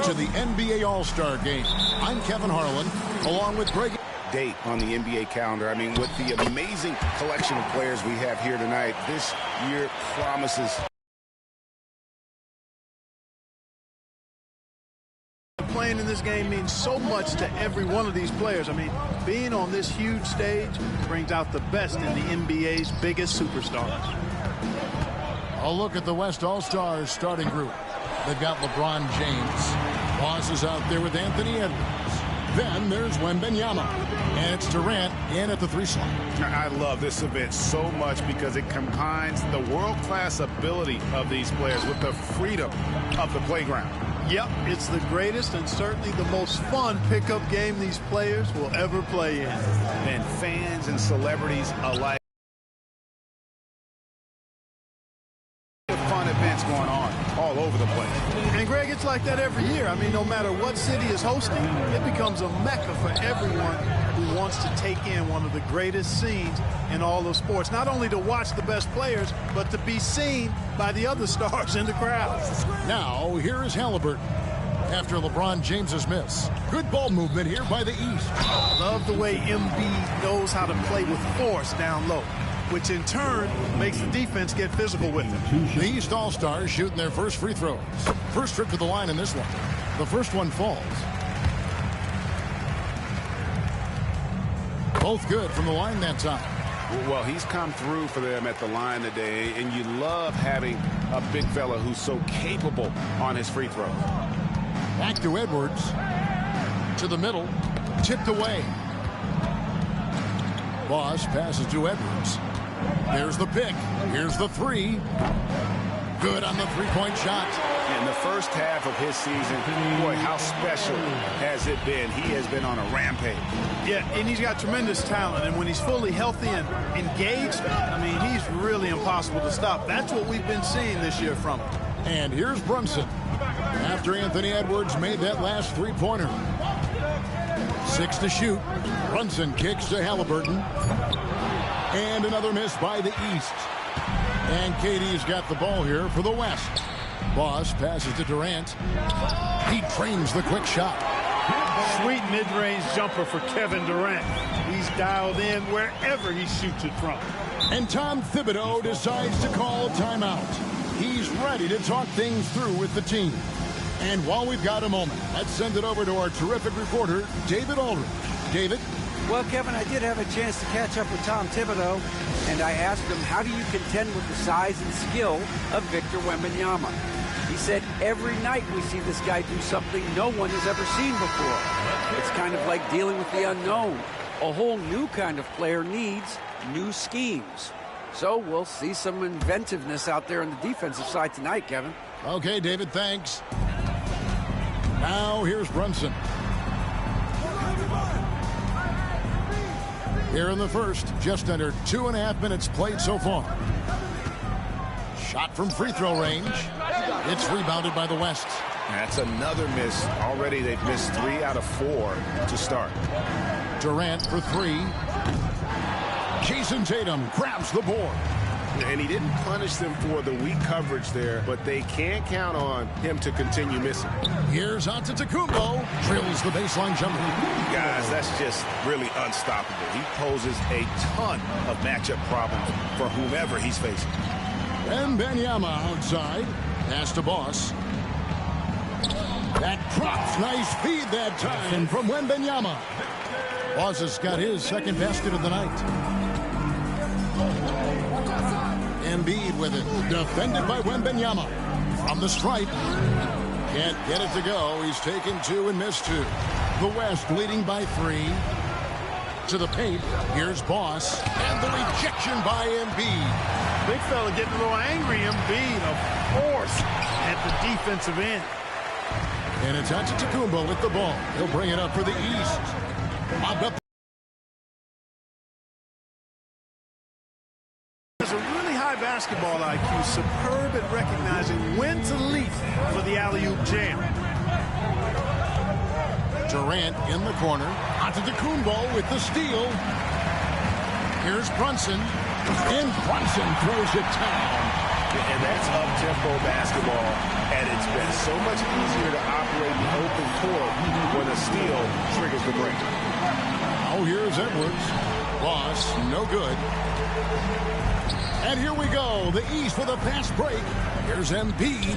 to the NBA All-Star Game. I'm Kevin Harlan, along with Greg. Date on the NBA calendar. I mean, with the amazing collection of players we have here tonight, this year promises. Playing in this game means so much to every one of these players. I mean, being on this huge stage brings out the best in the NBA's biggest superstars. A look at the West All-Stars starting group. They've got LeBron James. Boss is out there with Anthony Edwards. Then there's Wembanyama. And it's Durant in at the 3 slot. I love this event so much because it combines the world-class ability of these players with the freedom of the playground. Yep, it's the greatest and certainly the most fun pickup game these players will ever play in. And fans and celebrities alike. Fun events going on all over the place. And Greg, it's like that every year. I mean, no matter what city is hosting, it becomes a mecca for everyone who wants to take in one of the greatest scenes in all of sports. Not only to watch the best players, but to be seen by the other stars in the crowd. Now, here is Halliburton after LeBron James's miss. Good ball movement here by the East. Love the way Embiid knows how to play with force down low, which in turn makes the defense get physical with him. The East All-Stars shooting their first free throws. First trip to the line in this one. The first one falls. Both good from the line that time. Well, he's come through for them at the line today, and you love having a big fella who's so capable on his free throws. Back to Edwards. To the middle. Tipped away. Boss passes to Edwards. There's the pick. Here's the 3. Good on the three-point shot. In the first half of his season, boy, how special has it been? He has been on a rampage. Yeah, and he's got tremendous talent. And when he's fully healthy and engaged, I mean, he's really impossible to stop. That's what we've been seeing this year from him. And here's Brunson. After Anthony Edwards made that last three-pointer. 6 to shoot. Brunson kicks to Halliburton. And another miss by the East. And KD's got the ball here for the West. Boss passes to Durant. He trains the quick shot. Sweet mid-range jumper for Kevin Durant. He's dialed in wherever he shoots it from. And Tom Thibodeau decides to call timeout. He's ready to talk things through with the team. And while we've got a moment, let's send it over to our terrific reporter, David Aldridge. David? Well, Kevin, I did have a chance to catch up with Tom Thibodeau, and I asked him, how do you contend with the size and skill of Victor Wembanyama? He said, every night we see this guy do something no one has ever seen before. It's kind of like dealing with the unknown. A whole new kind of player needs new schemes. So we'll see some inventiveness out there on the defensive side tonight, Kevin. Okay, David, thanks. Now here's Brunson. Here in the first, just under 2.5 minutes played so far. Shot from free throw range. It's rebounded by the West. That's another miss. Already they've missed 3 out of 4 to start. Durant for 3. Jason Tatum grabs the board. And he didn't punish them for the weak coverage there, but they can't count on him to continue missing. Here's Antetokounmpo. Drills the baseline jumper. Guys, that's just really unstoppable. He poses a ton of matchup problems for whomever he's facing. Wembanyama outside. Pass to Boss. That drops. Nice feed that time from Wembanyama. Boss has got his second basket of the night. Embiid with it. Defended by Wembanyama. From the stripe. Can't get it to go. He's taken 2 and missed 2. The West leading by 3. To the paint. Here's Boss. And the rejection by Embiid. Big fella getting a little angry. Embiid, of course, at the defensive end. And it's Antetokounmpo with the ball. He'll bring it up for the East. Lobbed up. Has a really high basketball IQ, superb at recognizing when to leap for the alley-oop jam. Durant in the corner. Antetokounmpo with the steal. Here's Brunson. And Brunson throws it down. And that's up-tempo basketball at its best. So much easier to operate in Now here's Edwards. Ross, no good. And here we go. The East with a fast break. Here's Embiid.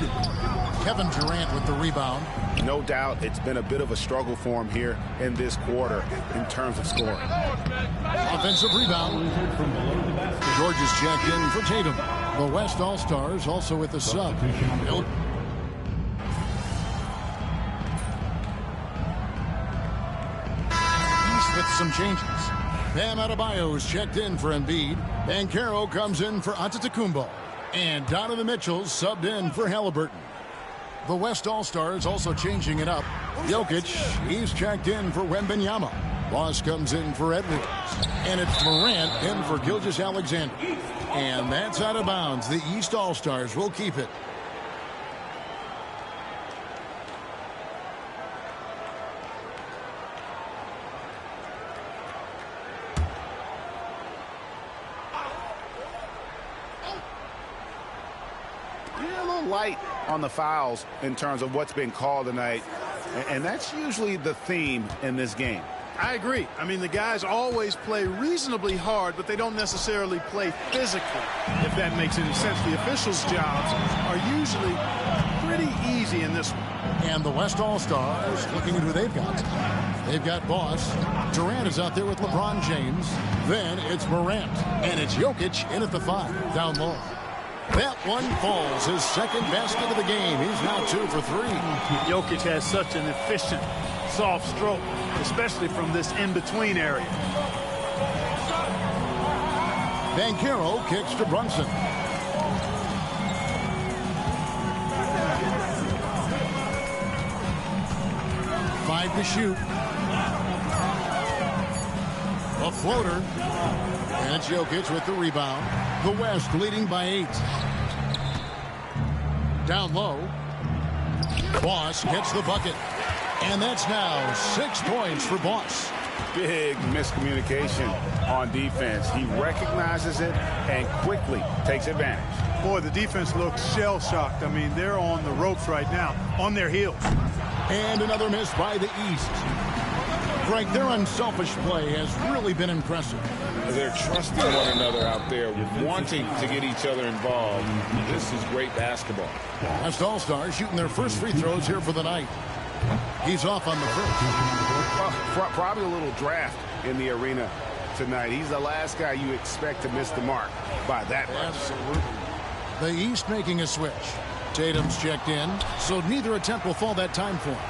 Kevin Durant with the rebound. No doubt it's been a bit of a struggle for him here in this quarter in terms of scoring. Offensive rebound. George is checked in for Tatum. The West All-Stars also with the sub. East with some changes. Bam Adebayo is checked in for Embiid. Banchero comes in for Antetokounmpo. And Donovan Mitchell subbed in for Halliburton. The West All-Stars also changing it up. Jokic, he's checked in for Wembanyama. Ross comes in for Edwards. And it's Morant in for Gilgeous-Alexander. And that's out of bounds. The East All-Stars will keep it. Light on the fouls in terms of what's been called tonight, and that's usually the theme in this game. I agree. I mean, the guys always play reasonably hard, but they don't necessarily play physically, if that makes any sense. The officials' jobs are usually pretty easy in this one. And the West All-Stars looking at who they've got. They've got Boss. Durant is out there with LeBron James. Then it's Morant. And it's Jokic in at the 5, down low. That one falls, his second basket of the game. He's now 2 for 3. Jokic has such an efficient, soft stroke, especially from this in-between area. Banchero kicks to Brunson. Five to shoot. A floater. And it's Jokic with the rebound. The West leading by 8. Down low. Boss gets the bucket. And that's now 6 points for Boss. Big miscommunication on defense. He recognizes it and quickly takes advantage. Boy, the defense looks shell-shocked. I mean, they're on the ropes right now, on their heels. And another miss by the East. Frank, their unselfish play has really been impressive. They're trusting one another out there, wanting to get each other involved. This is great basketball. West All-Stars shooting their first free throws here for the night. He's off on the first. Probably a little draft in the arena tonight. He's the last guy you expect to miss the mark by that much. Absolutely. The East making a switch. Tatum's checked in, so neither attempt will fall that time for him.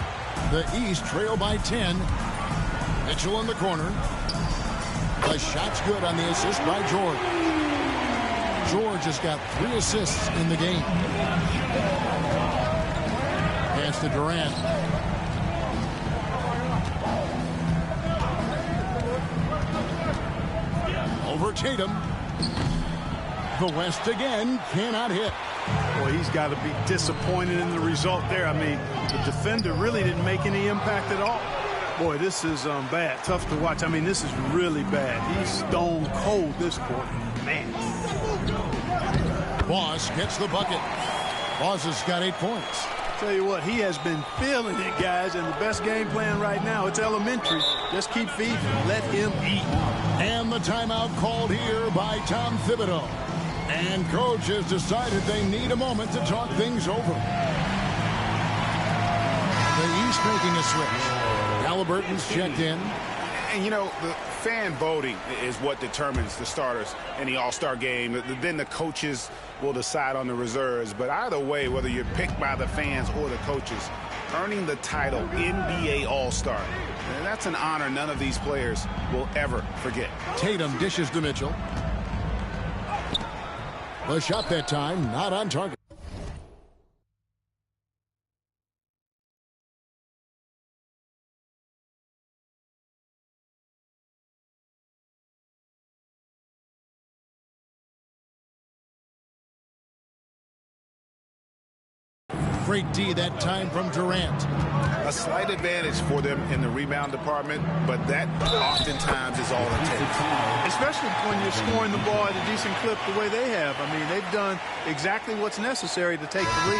The East trail by 10. Mitchell in the corner. The shot's good on the assist by George. George has got 3 assists in the game. Pass to Durant. Over Tatum. The West again cannot hit. Boy, he's got to be disappointed in the result there. I mean, the defender really didn't make any impact at all. Boy, this is bad. Tough to watch. I mean, this is really bad. He's stone cold this quarter. Man. Boss gets the bucket. Boss has got 8 points. Tell you what, he has been feeling it, guys, and the best game plan right now, it's elementary. Just keep feeding. Let him eat. And the timeout called here by Tom Thibodeau. And coach has decided they need a moment to talk things over. The East making a switch. Halliburton's checked in. And, you know, the fan voting is what determines the starters in the All-Star game. Then the coaches will decide on the reserves. But either way, whether you're picked by the fans or the coaches, earning the title NBA All-Star, that's an honor none of these players will ever forget. Tatum dishes to Mitchell. The shot that time, not on target. Great D that time from Durant. A slight advantage for them in the rebound department, but that oftentimes is all it takes. Especially when you're scoring the ball at a decent clip the way they have. I mean, they've done exactly what's necessary to take the lead.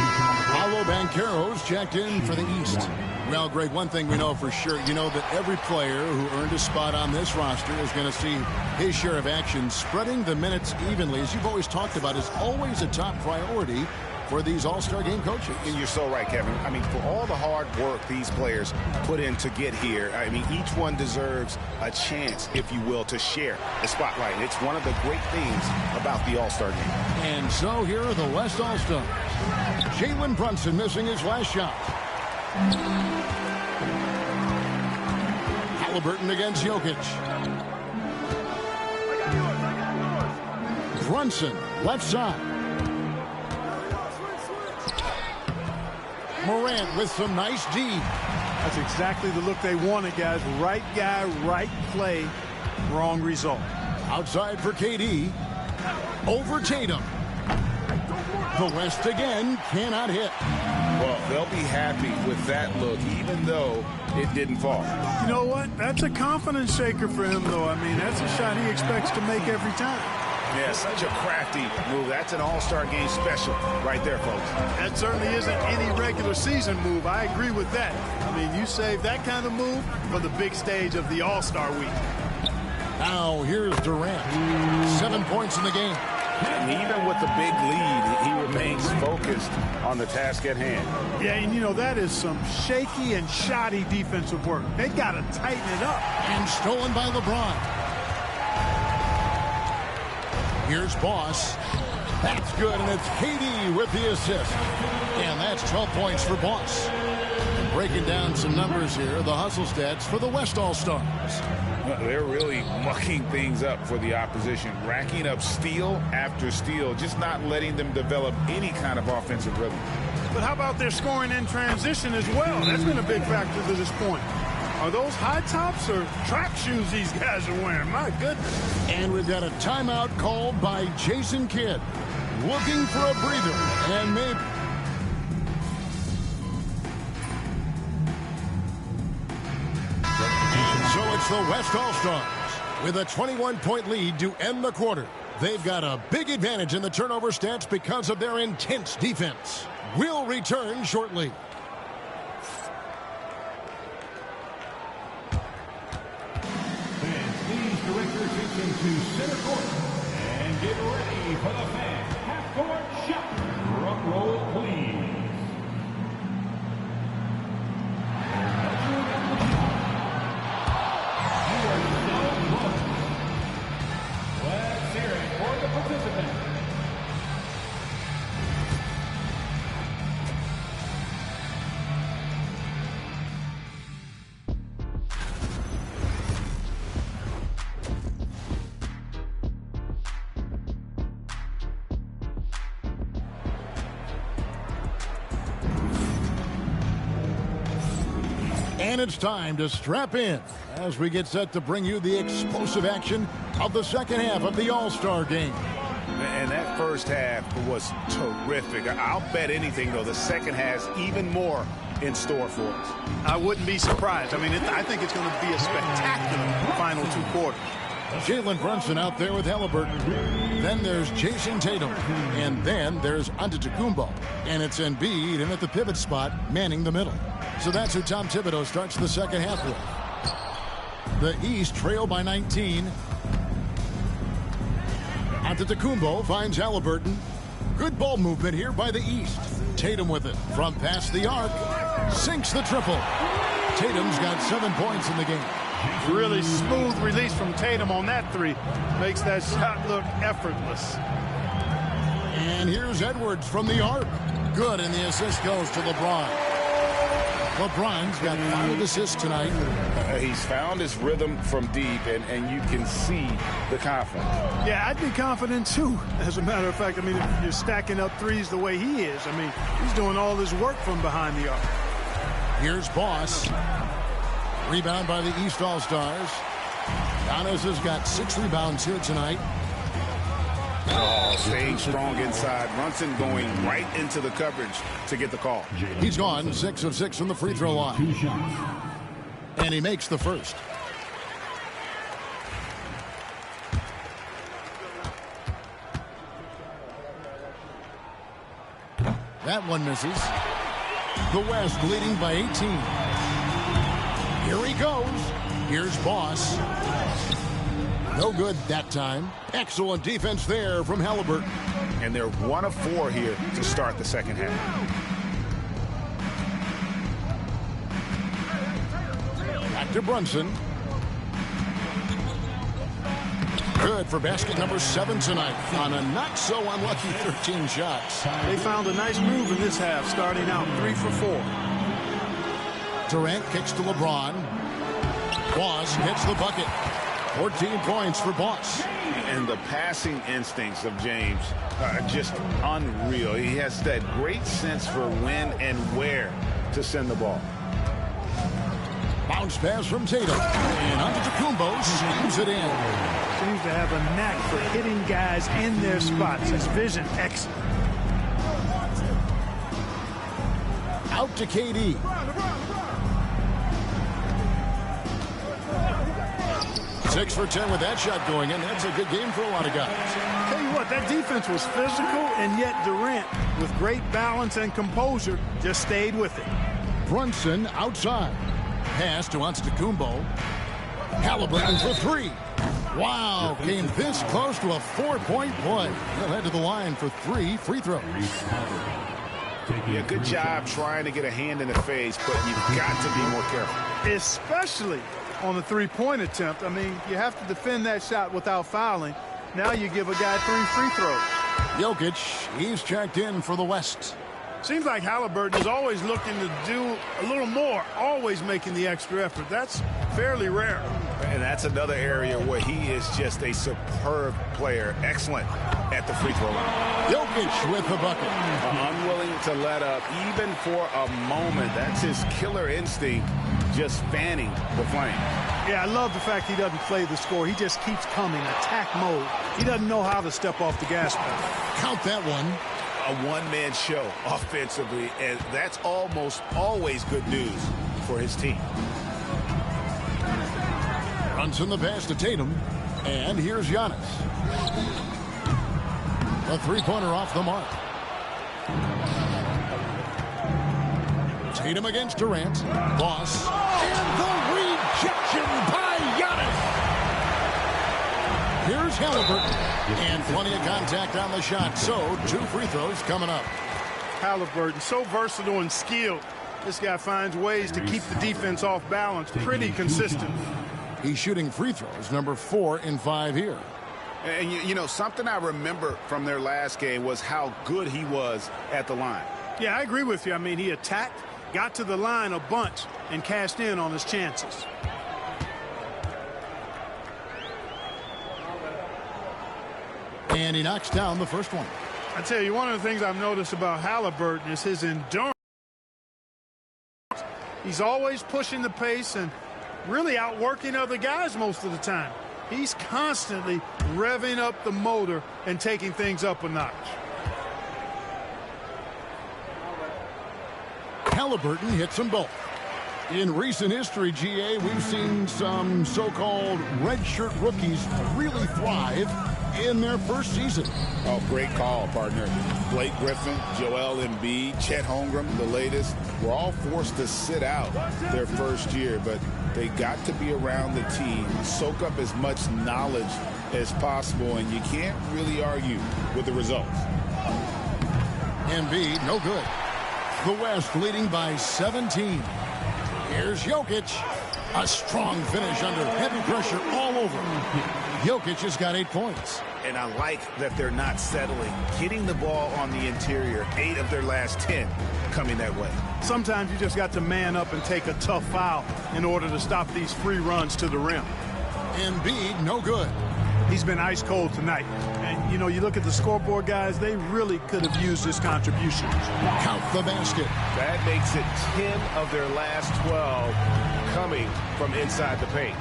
Paolo Banchero's checked in for the East. Well, Greg, one thing we know for sure, you know that every player who earned a spot on this roster is going to see his share of action. Spreading the minutes evenly, as you've always talked about, is always a top priority for these All-Star Game coaches. And you're so right, Kevin. I mean, for all the hard work these players put in to get here, I mean, each one deserves a chance, if you will, to share the spotlight. It's one of the great things about the All-Star Game. And so here are the West All-Stars. Jalen Brunson missing his last shot. Halliburton against Jokic. Brunson, left side. Morant with some nice D. That's exactly the look they wanted, guys. Right guy, right play, wrong result. Outside for KD. Over Tatum. The West again cannot hit. Well, they'll be happy with that look, even though it didn't fall. You know what? That's a confidence shaker for him, though. I mean, that's a shot he expects to make every time. Yeah, such a crafty move. That's an All-Star Game special right there, folks. That certainly isn't any regular season move. I agree with that. I mean, you save that kind of move for the big stage of the All-Star week. Now, here's Durant. 7 points in the game. And even with the big lead, he remains focused on the task at hand. Yeah, and you know, that is some shaky and shoddy defensive work. They got to tighten it up. And stolen by LeBron. Here's Boss. That's good, and it's KD with the assist. And that's 12 points for Boss. And breaking down some numbers here, the hustle stats for the West All-Stars. They're really mucking things up for the opposition, racking up steal after steal, just not letting them develop any kind of offensive rhythm. But how about their scoring in transition as well? That's been a big factor to this point. Are those high tops or track shoes these guys are wearing? My goodness. And we've got a timeout called by Jason Kidd. Looking for a breather. And maybe... So it's the West All-Stars with a 21-point lead to end the quarter. They've got a big advantage in the turnover stats because of their intense defense. We'll return shortly. Please direct your attention to center court and get ready for the fan half-court shot. Drum roll, please. Let's hear it for the participants. And it's time to strap in as we get set to bring you the explosive action of the second half of the All-Star Game. And that first half was terrific. I'll bet anything, though, the second has even more in store for us. I wouldn't be surprised. I mean, I think it's going to be a spectacular final two quarters. Jalen Brunson out there with Halliburton. Then there's Jason Tatum. And then there's Antetokounmpo. And it's Embiid in at the pivot spot, manning the middle. So that's who Tom Thibodeau starts the second half with. The East trail by 19. Antetokounmpo finds Halliburton. Good ball movement here by the East. Tatum with it from past the arc. Sinks the triple. Tatum's got 7 points in the game. Really smooth release from Tatum on that three. Makes that shot look effortless. And here's Edwards from the arc. Good, and the assist goes to LeBron. LeBron's got 5 assists tonight. He's found his rhythm from deep, and you can see the confidence. Yeah, I'd be confident, too. As a matter of fact, I mean, if you're stacking up threes the way he is, I mean, he's doing all his work from behind the arc. Here's Boss. Rebound by the East All-Stars. Giannis has got 6 rebounds here tonight. Oh, staying strong inside. Brunson going right into the coverage to get the call. He's gone 6 of 6 from the free throw line. And he makes the first. That one misses. The West leading by 18. Here he goes. Here's Boss. No good that time. Excellent defense there from Halliburton. And they're 1 of 4 here to start the second half. Back to Brunson. Good for basket number 7 tonight on a not-so-unlucky 13 shots. They found a nice groove in this half, starting out 3 for 4. Durant kicks to LeBron. Boss gets the bucket. 14 points for Boss. And the passing instincts of James are just unreal. He has that great sense for when and where to send the ball. Bounce pass from Tatum. And Antetokounmpo slams it in. Seems to have a knack for hitting guys in their spots. His vision excellent. Out to KD. Six for 10 with that shot going in. That's a good game for a lot of guys. Tell you what, that defense was physical, and yet Durant, with great balance and composure, just stayed with it. Brunson outside. Pass to Antetokounmpo. Halliburton for 3. Wow, came this close to a 4-point play. He'll head to the line for 3 free throws. Yeah, good job trying to get a hand in the face, but you've got to be more careful. Especially on the three-point attempt. I mean, you have to defend that shot without fouling. Now you give a guy 3 free throws. Jokic, he's checked in for the West. Seems like Halliburton is always looking to do a little more, always making the extra effort. That's fairly rare. And that's another area where he is just a superb player. Excellent at the free throw line. Jokic with the bucket. Unwilling to let up even for a moment. That's his killer instinct, just fanning the flame. Yeah, I love the fact he doesn't play the score. He just keeps coming, attack mode. He doesn't know how to step off the gas pedal. Count that one. A one-man show offensively, and that's almost always good news for his team. Runs in the pass to Tatum, and here's Giannis. A three-pointer off the mark. Tatum against Durant. Boss. And the rejection by Giannis. Here's Halliburton. And plenty of contact on the shot. So, 2 free throws coming up. Halliburton, so versatile and skilled. This guy finds ways to keep the defense off balance. Pretty consistent. He's shooting free throws, number 4 in 5 here. And, you know, something I remember from their last game was how good he was at the line. Yeah, I agree with you. I mean, he attacked, got to the line a bunch, and cashed in on his chances. And he knocks down the first one. I tell you, one of the things I've noticed about Halliburton is his endurance. He's always pushing the pace and really outworking other guys most of the time. He's constantly revving up the motor and taking things up a notch. Halliburton hits them both. In recent history, GA, we've seen some so-called redshirt rookies really thrive in their first season. Oh, great call, partner. Blake Griffin, Joel Embiid, Chet Holmgren, the latest, were all forced to sit out their first year, but they got to be around the team, soak up as much knowledge as possible, and you can't really argue with the results. Embiid, no good. The West leading by 17. Here's Jokic. A strong finish under heavy pressure all over. Jokic has got 8 points. And I like that they're not settling. Getting the ball on the interior, 8 of their last 10 coming that way. Sometimes you just got to man up and take a tough foul in order to stop these free runs to the rim. Embiid, no good. He's been ice cold tonight. And, you know, you look at the scoreboard, guys, they really could have used his contribution. Count the basket. That makes it 10 of their last 12 coming from inside the paint.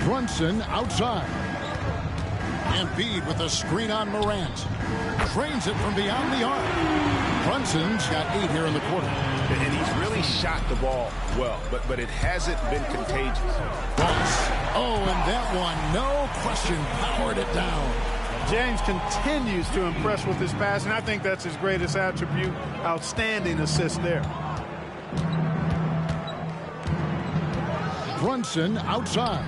Brunson outside. Embiid with a screen on Morant. Drains it from beyond the arc. Brunson's got 8 here in the quarter. And he's really shot the ball well, but it hasn't been contagious. Boss. Oh, and that one, no question, powered it down. James continues to impress with his passing. I think that's his greatest attribute. Outstanding assist there. Brunson outside.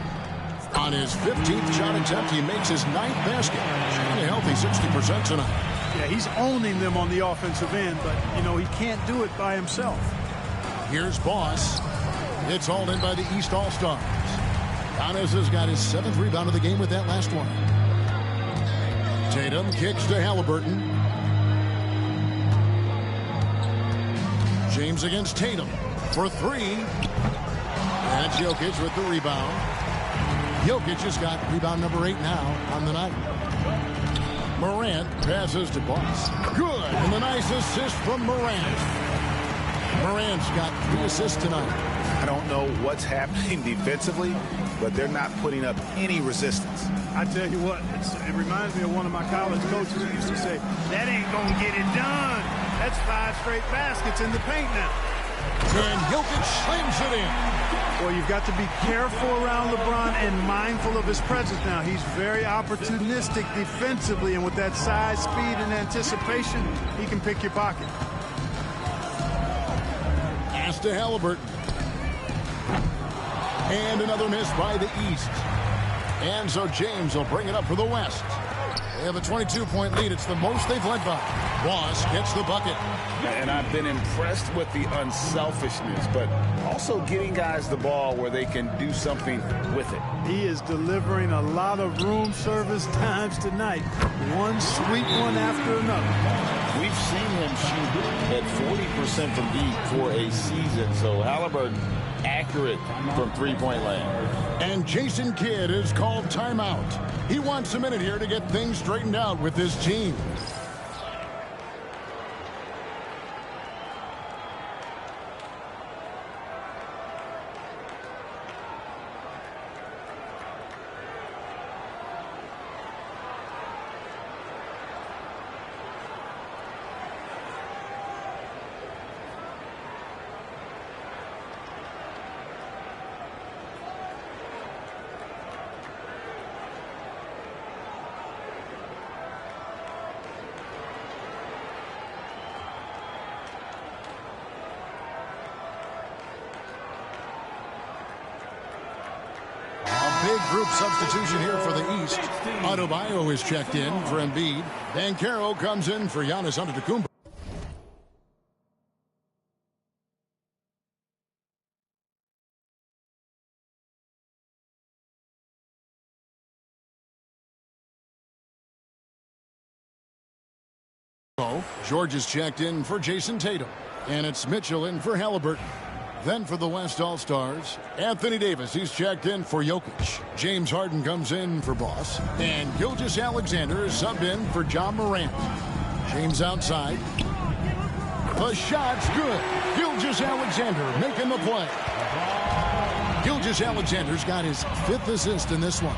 On his 15th shot attempt, he makes his 9th basket. Shooting a healthy 60% tonight. Yeah, he's owning them on the offensive end, but, you know, he can't do it by himself. Here's Boss. It's hauled in by the East All-Stars. Giannis has got his 7th rebound of the game with that last one. Tatum kicks to Halliburton. James against Tatum for 3. And it's Jokic with the rebound. Jokic has got rebound number 8 now on the night. Morant passes to Boss. Good. And the nice assist from Morant. Morant's got 3 assists tonight. I don't know what's happening defensively, but they're not putting up any resistance. I tell you what, it reminds me of one of my college coaches who used to say, that ain't going to get it done. That's 5 straight baskets in the paint now. And Jokic slams it in. Well, you've got to be careful around LeBron and mindful of his presence now. He's very opportunistic defensively, and with that size, speed, and anticipation, he can pick your pocket. Pass to Halliburton. And another miss by the East. And so James will bring it up for the West. They have a 22-point lead. It's the most they've led by. Boss gets the bucket. And I've been impressed with the unselfishness, but also getting guys the ball where they can do something with it. He is delivering a lot of room service times tonight. One sweet one after another. We've seen him shoot at 40% from deep for a season. So Halliburton accurate from three-point land. And Jason Kidd is called timeout. He wants a minute here to get things straightened out with this team. Big group substitution here for the East. Adebayo is checked in for Embiid. Banchero comes in for Giannis Antetokounmpo. George is checked in for Jason Tatum. And it's Mitchell in for Halliburton. Then for the West All-Stars, Anthony Davis. He's checked in for Jokic. James Harden comes in for Boss. And Gilgeous-Alexander is subbed in for John Morant. James outside. The shot's good. Gilgeous-Alexander making the play. Gilgeous-Alexander's got his 5th assist in this one.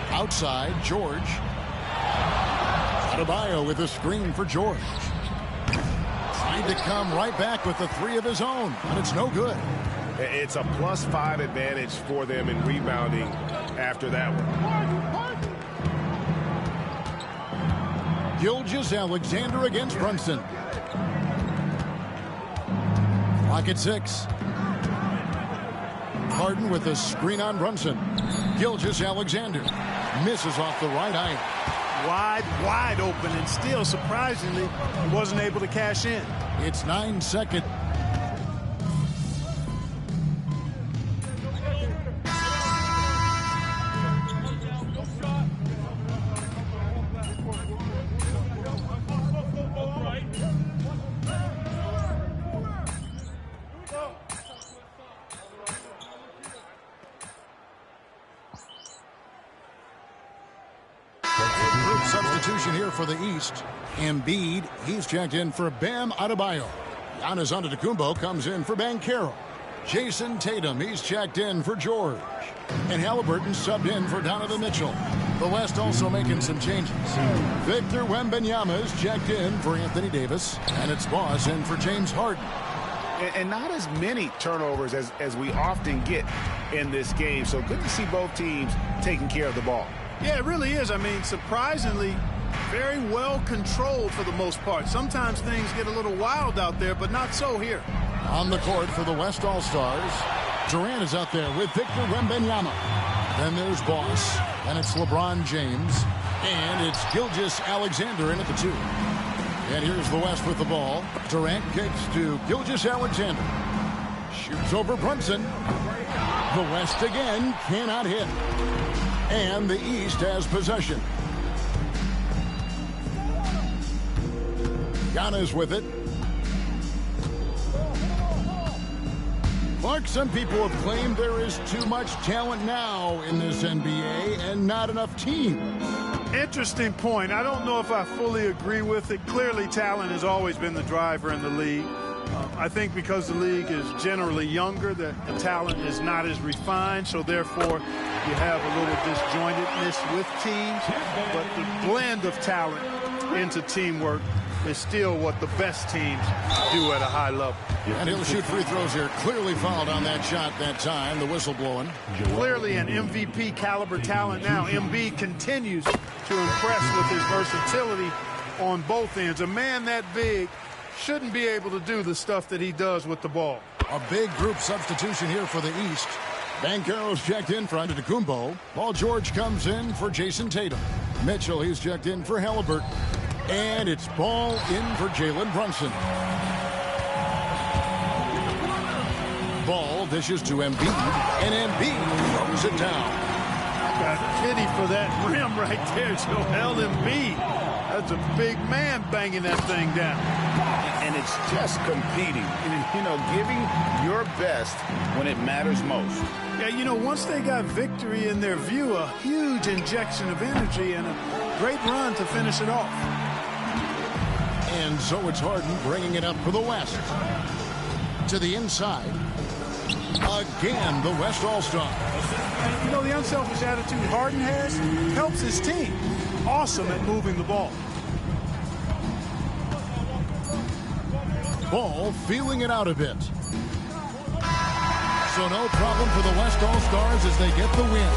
Outside, George. Adebayo with a screen for George. Tried to come right back with the 3 of his own, and it's no good. It's a +5 advantage for them in rebounding after that one. Gilgeous-Alexander against Brunson. Clock at 6. Harden with a screen on Brunson. Gilgeous-Alexander misses off the right eye. Wide open, and still, surprisingly, he wasn't able to cash in. It's 9 seconds. Substitution here for the East. Embiid, he's checked in for Bam Adebayo. Giannis Antetokounmpo comes in for Banchero. Jason Tatum, he's checked in for George. And Halliburton subbed in for Donovan Mitchell. The West also making some changes. Victor Wembanyama is checked in for Anthony Davis. And it's Boss in for James Harden. And not as many turnovers as we often get in this game. So good to see both teams taking care of the ball. Yeah, it really is. I mean, surprisingly, very well controlled for the most part. Sometimes things get a little wild out there, but not so here. On the court for the West All-Stars, Durant is out there with Victor Wembanyama. Then there's Boss, and it's LeBron James, and it's Gilgeous-Alexander in at the 2. And here's the West with the ball. Durant kicks to Gilgeous-Alexander. Shoots over Brunson. The West again cannot hit. And the East has possession. Giannis with it. Clark, some people have claimed there is too much talent now in this NBA and not enough teams. Interesting point. I don't know if I fully agree with it. Clearly, talent has always been the driver in the league. I think because the league is generally younger, that the talent is not as refined, so therefore you have a little disjointedness with teams. But the blend of talent into teamwork is still what the best teams do at a high level. And he'll shoot free throws here. Clearly fouled on that shot that time. The whistle blowing. Clearly an MVP caliber talent now. Embiid continues to impress with his versatility on both ends. A man that big shouldn't be able to do the stuff that he does with the ball. A big group substitution here for the East. Banchero's checked in for Antetokounmpo. Paul George comes in for Jason Tatum. Mitchell, he's checked in for Halliburton. And it's Ball in for Jalen Brunson. Ball dishes to Embiid, and Embiid throws it down. Got pity for that rim right there, Joel Embiid. That's a big man banging that thing down. And it's just competing, you know, giving your best when it matters most. Yeah, you know, once they got victory in their view, a huge injection of energy and a great run to finish it off. And so it's Harden bringing it up for the West. To the inside. Again, the West All-Star. You know, the unselfish attitude Harden has helps his team. Awesome at moving the ball. Ball feeling it out a bit. So no problem for the West All-Stars as they get the win.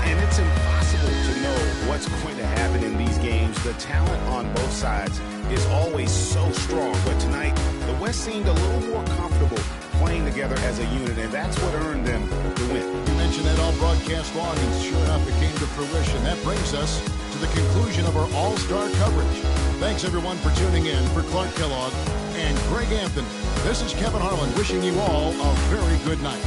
And it's impossible to know what's going to happen in these games. The talent on both sides is always so strong. But tonight, the West seemed a little more comfortable playing together as a unit, and that's what earned them the win. You mentioned that all broadcast long, and sure enough, it came to fruition. That brings us to the conclusion of our All-Star coverage. Thanks, everyone, for tuning in. For Clark Kellogg and Greg Anthony, this is Kevin Harlan wishing you all a very good night.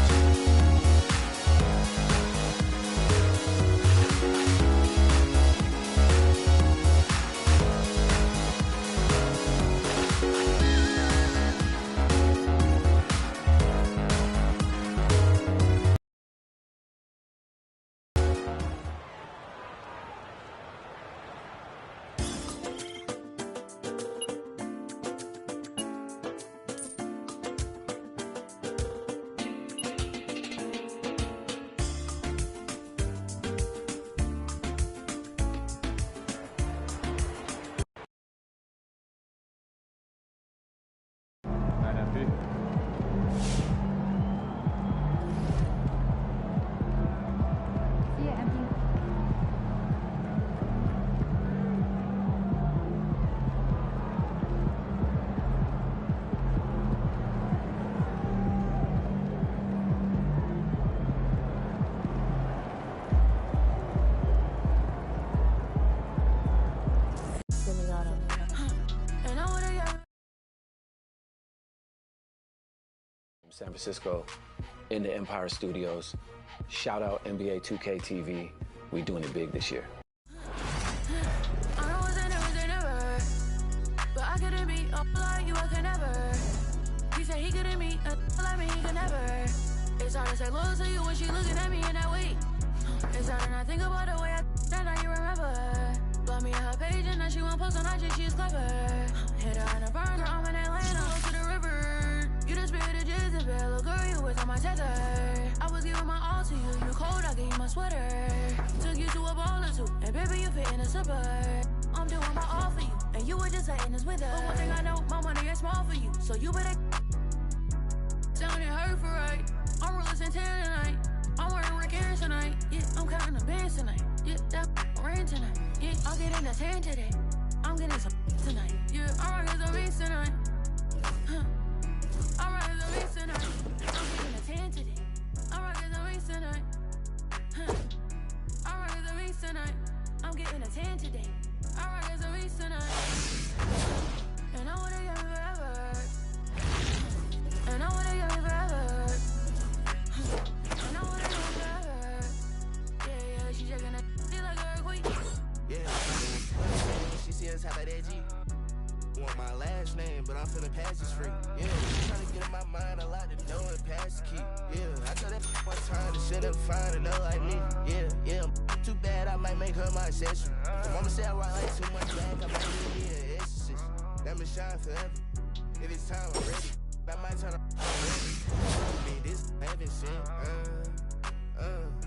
San Francisco in the Empire Studios. Shout out NBA 2K TV. We doing it big this year. I know it's never, but I couldn't be up like you, I could never. He said he couldn't meet like me, he could never. It's hard to say loyal to you when she looking at me in that way. It's hard to not think about the way I that now you remember. Blow me on her page and now she won't post on IG, she's clever. Hit her in a burner, I'm in Atlanta, close to the river. You the spirit of Jezebel, little girl, you was on my tether. I was giving my all to you, you cold, I gave you my sweater. Took you to a ball or two, and baby, you fit in a slipper. I'm doing my all for you, and you were just letting this with her. But one thing I know, my money ain't small for you, so you better sounding hurt for right. I'm real Santana tonight. I'm wearing Rick Aaron tonight. Yeah, I'm counting the bands tonight. Yeah, that rain tonight. Yeah, I'll get in the tan today. I'm getting some tonight. Yeah, I'm rocking the beats tonight. I'm rocking the beats tonight. I rock as a beast tonight. I'm getting a 10 today. I rock as a beast tonight. And I wanna get me forever. And I wanna get me forever. And I wanna get me forever. Yeah, she shaking that she like a earthquake. Yeah, she see us have that edgy. Want my last name, but I'm feeling past this free. Yeah, trying to get in my mind a lot to know and pass the key. Yeah, I tell that one time to shit up fine and know like me. Yeah, too bad I might make her my accessory. Mama say I rock like too much black, I might need me an exorcist. Let me shine forever. If it's time, I'm ready. I might turn up already. Me, this heaven sent.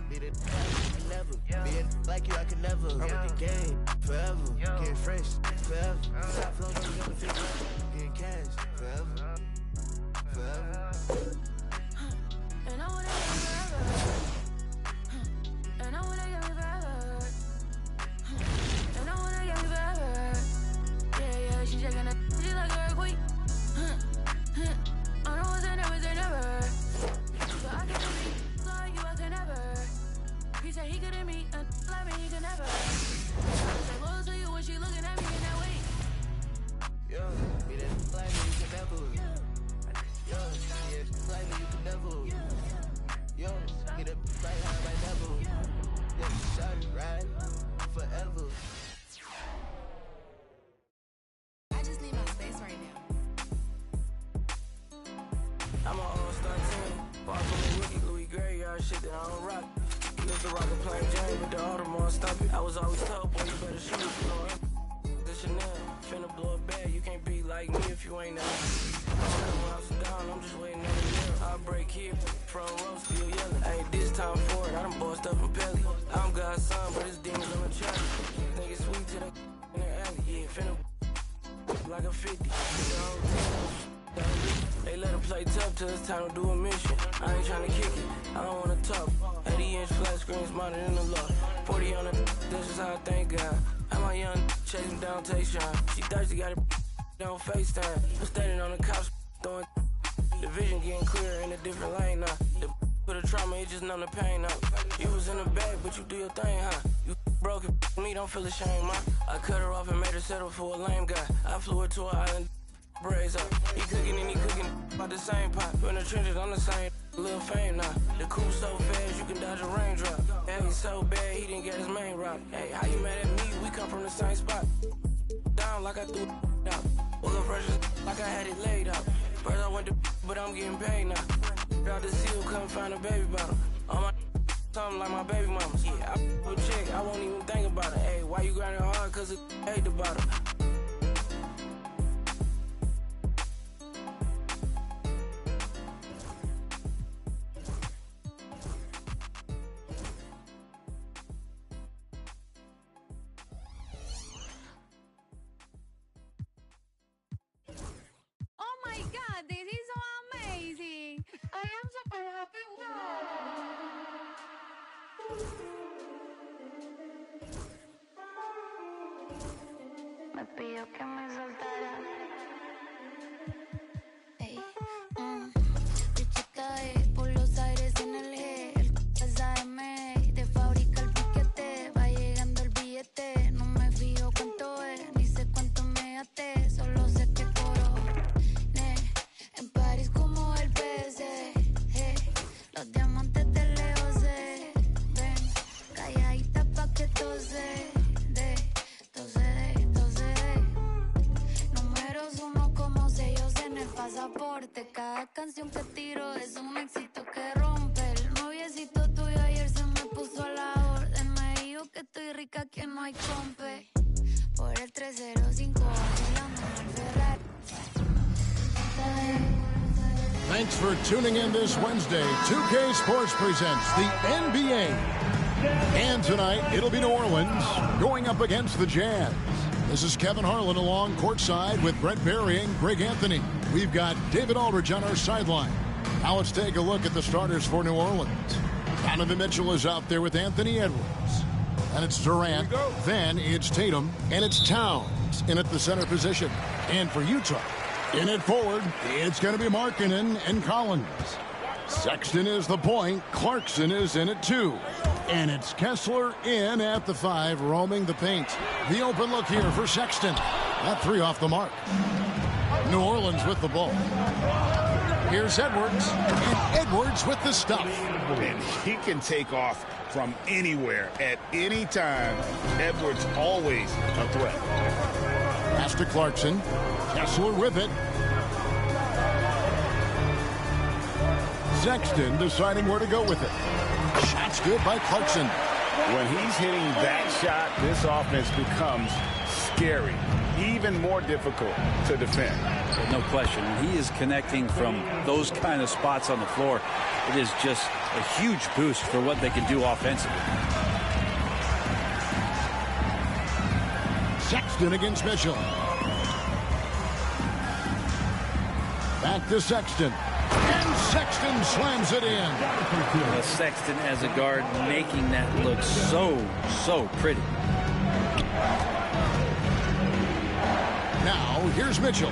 Be the never. Being like you, I could never. I'm with the game forever. Getting fresh forever. Stop floating on the figure. Getting cash forever. And I wanna get me forever. And I wanna get me forever. And I wanna get me forever. Yeah, she shaking that she like a earthquake. I know it's never say never. So I can be like you, I can never. He said he couldn't meet a like me, he could never. I say loyal to you when she looking at me in that way. Yo, be that like me, you can never. Yo, yeah, like me, you can never. Yo, get it right how I never. Yeah, shot it right forever. I just need my space right now. I'm an all-star team. Far from the rookie Louis Graveyard shit that I don't rock. Used to rock a plain Jane, but the Audemars stop it. I was always told, boy, you better shoot it. You know, the Chanel, finna blow a bag. You can't be like me if you ain't there. I'm coming house down, I'm just waiting on the mirror. I break here, front row still yelling. Ain't this time for it, I done bossed up from Pelly. I'm God's son, but it's demons on the track. Niggas sweet to the in the alley, yeah, finna like a 50. The whole team, they let him play tough till it's time to do a mission. I ain't tryna kick it, I don't wanna talk. 80-inch flat screens mounted in the loft. 40 on the, this is how I thank God. I'm my young chasing down Tayshawn. She thirsty, got it on FaceTime. I'm standing on the couch, throwing the vision getting clearer in a different lane now. The put a trauma, it just numb the pain out. You was in the bag, but you do your thing, huh? You broke it, me, don't feel ashamed, ma. I cut her off and made her settle for a lame guy. I flew her to an island, braids up. He cooking and he cooking by the same pot. In the trenches, I'm the same. Little fame now. The coupe so fast, you can dodge a raindrop. Yeah, he's so bad, he didn't get his main route. Hey, how you mad at me? We come from the same spot. Down like I threw it out. Woke up fresh like I had it laid out. First I went to but I'm getting paid now. Out the seal, come find a baby bottle. On my something like my baby mamas. Yeah, I would check, I won't even think about it. Hey, why you grinding hard? Cause it hate the bottle. Oh my God, this is so amazing. I am super happy. Me pidió que me soltara. Ey, Bichita por los aires en el G. El es AM, de fábrica el piquete. Va llegando el billete. No me fijo cuánto es, ni sé cuánto me gasté. Solo sé que coroné en París como el PC. Los diamantes de lejos se ven. Calladita pa' que tose. Números 1 como sellos en el pasaporte. Cada canción que tiro es un éxito que rompe. El noviecito tuyo ayer se me puso a la orden. Me dijo que estoy rica, que no hay compe. Por el 305 vacilando en el Ferrari. Thanks for tuning in this Wednesday. 2K Sports presents the NBA. And tonight, it'll be New Orleans going up against the Jazz. This is Kevin Harlan along courtside with Brent Barry and Greg Anthony. We've got David Aldridge on our sideline. Now let's take a look at the starters for New Orleans. Donovan Mitchell is out there with Anthony Edwards. And it's Durant. Then it's Tatum. And it's Towns in at the center position. And for Utah, in at forward, it's going to be Markkanen and Collins. Sexton is the point. Clarkson is in at 2. And it's Kessler in at the 5, roaming the paint. The open look here for Sexton. That 3 off the mark. New Orleans with the ball. Here's Edwards. And Edwards with the stuff. And he can take off from anywhere at any time. Edwards always a threat. Pass to Clarkson. Kessler with it. Sexton deciding where to go with it. Shot's good by Clarkson. When he's hitting that shot, this offense becomes scary, even more difficult to defend. No question. When he is connecting from those kind of spots on the floor, it is just a huge boost for what they can do offensively. Sexton against Mitchell. Back to Sexton. And Sexton slams it in. Sexton as a guard making that look so pretty. Now here's Mitchell.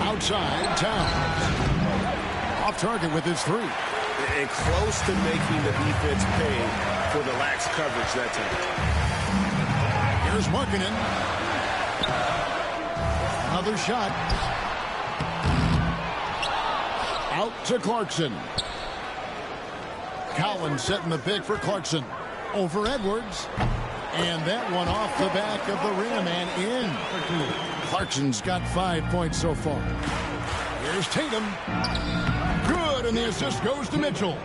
Outside, Towns. Off target with his 3. And close to making the defense pay for the lax coverage that time. Here's Markkanen. Another shot. Out to Clarkson. Collins setting the pick for Clarkson. Over Edwards. And that one off the back of the rim and in. Clarkson's got 5 points so far. Here's Tatum. Good, and the assist goes to Mitchell.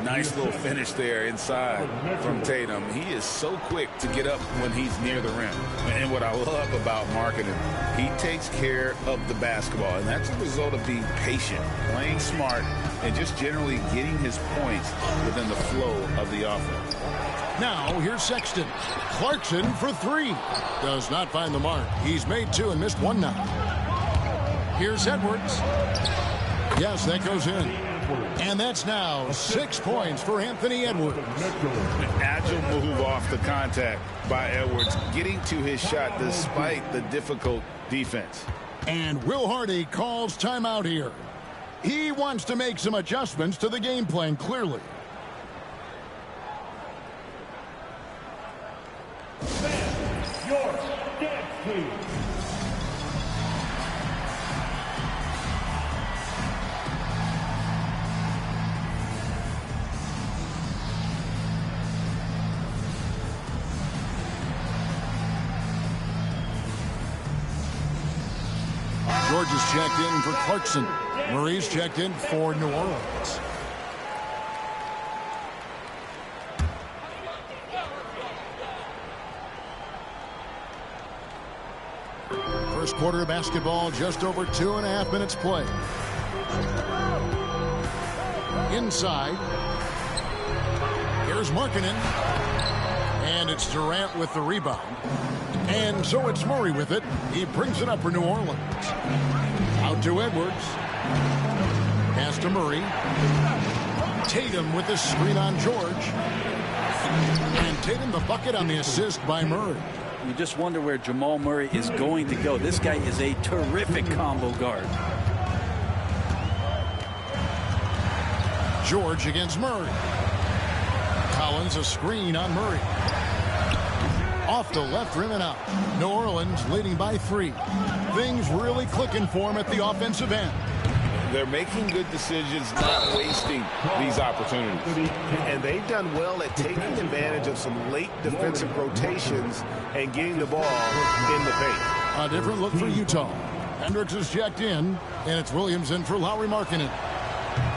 Nice little finish there inside from Tatum. He is so quick to get up when he's near the rim. And what I love about Markkanen, he takes care of the basketball, and that's a result of being patient, playing smart, and just generally getting his points within the flow of the offense. Now here's Sexton. Clarkson for 3. Does not find the mark. He's made 2 and missed 1 now. Here's Edwards. Yes, that goes in. And that's now 6 points for Anthony Edwards. Agile move off the contact by Edwards, getting to his shot despite the difficult defense. And Will Hardy calls timeout here. He wants to make some adjustments to the game plan, clearly. Your dance team. George is checked in for Clarkson. Murray's checked in for New Orleans. First quarter of basketball, just over 2.5 minutes play. Inside. Here's Markkanen. And it's Durant with the rebound. And so it's Murray with it. He brings it up for New Orleans. Out to Edwards. Pass to Murray. Tatum with the screen on George. And Tatum the bucket on the assist by Murray. You just wonder where Jamal Murray is going to go. This guy is a terrific combo guard. George against Murray. Collins a screen on Murray. Off the left rim and out. New Orleans leading by 3. Things really clicking for him at the offensive end. They're making good decisions, not wasting these opportunities. And they've done well at taking advantage of some late defensive rotations and getting the ball in the paint. A different look for Utah. Hendricks is checked in, and it's Williams in for Lauri Markkanen.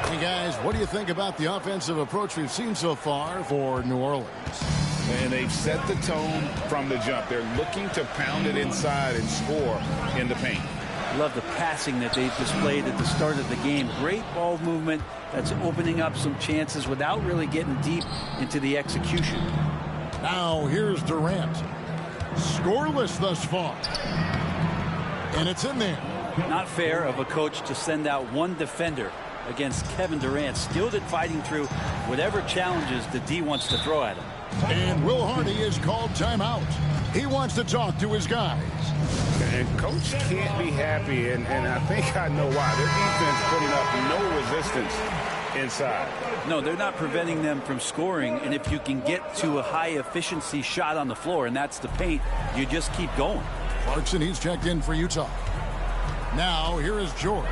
Hey, guys, what do you think about the offensive approach we've seen so far for New Orleans? And they've set the tone from the jump. They're looking to pound it inside and score in the paint. Love the passing that they've displayed at the start of the game. Great ball movement that's opening up some chances without really getting deep into the execution. Now here's Durant. Scoreless thus far. And it's in there. Not fair of a coach to send out one defender against Kevin Durant, still fighting through whatever challenges the D wants to throw at him. And Will Hardy is called timeout. He wants to talk to his guys. And Coach can't be happy, and I think I know why. Their defense putting up no resistance inside. No, they're not preventing them from scoring, and if you can get to a high-efficiency shot on the floor, and that's the paint, you just keep going. Clarkson, he's checked in for Utah. Now, here is George.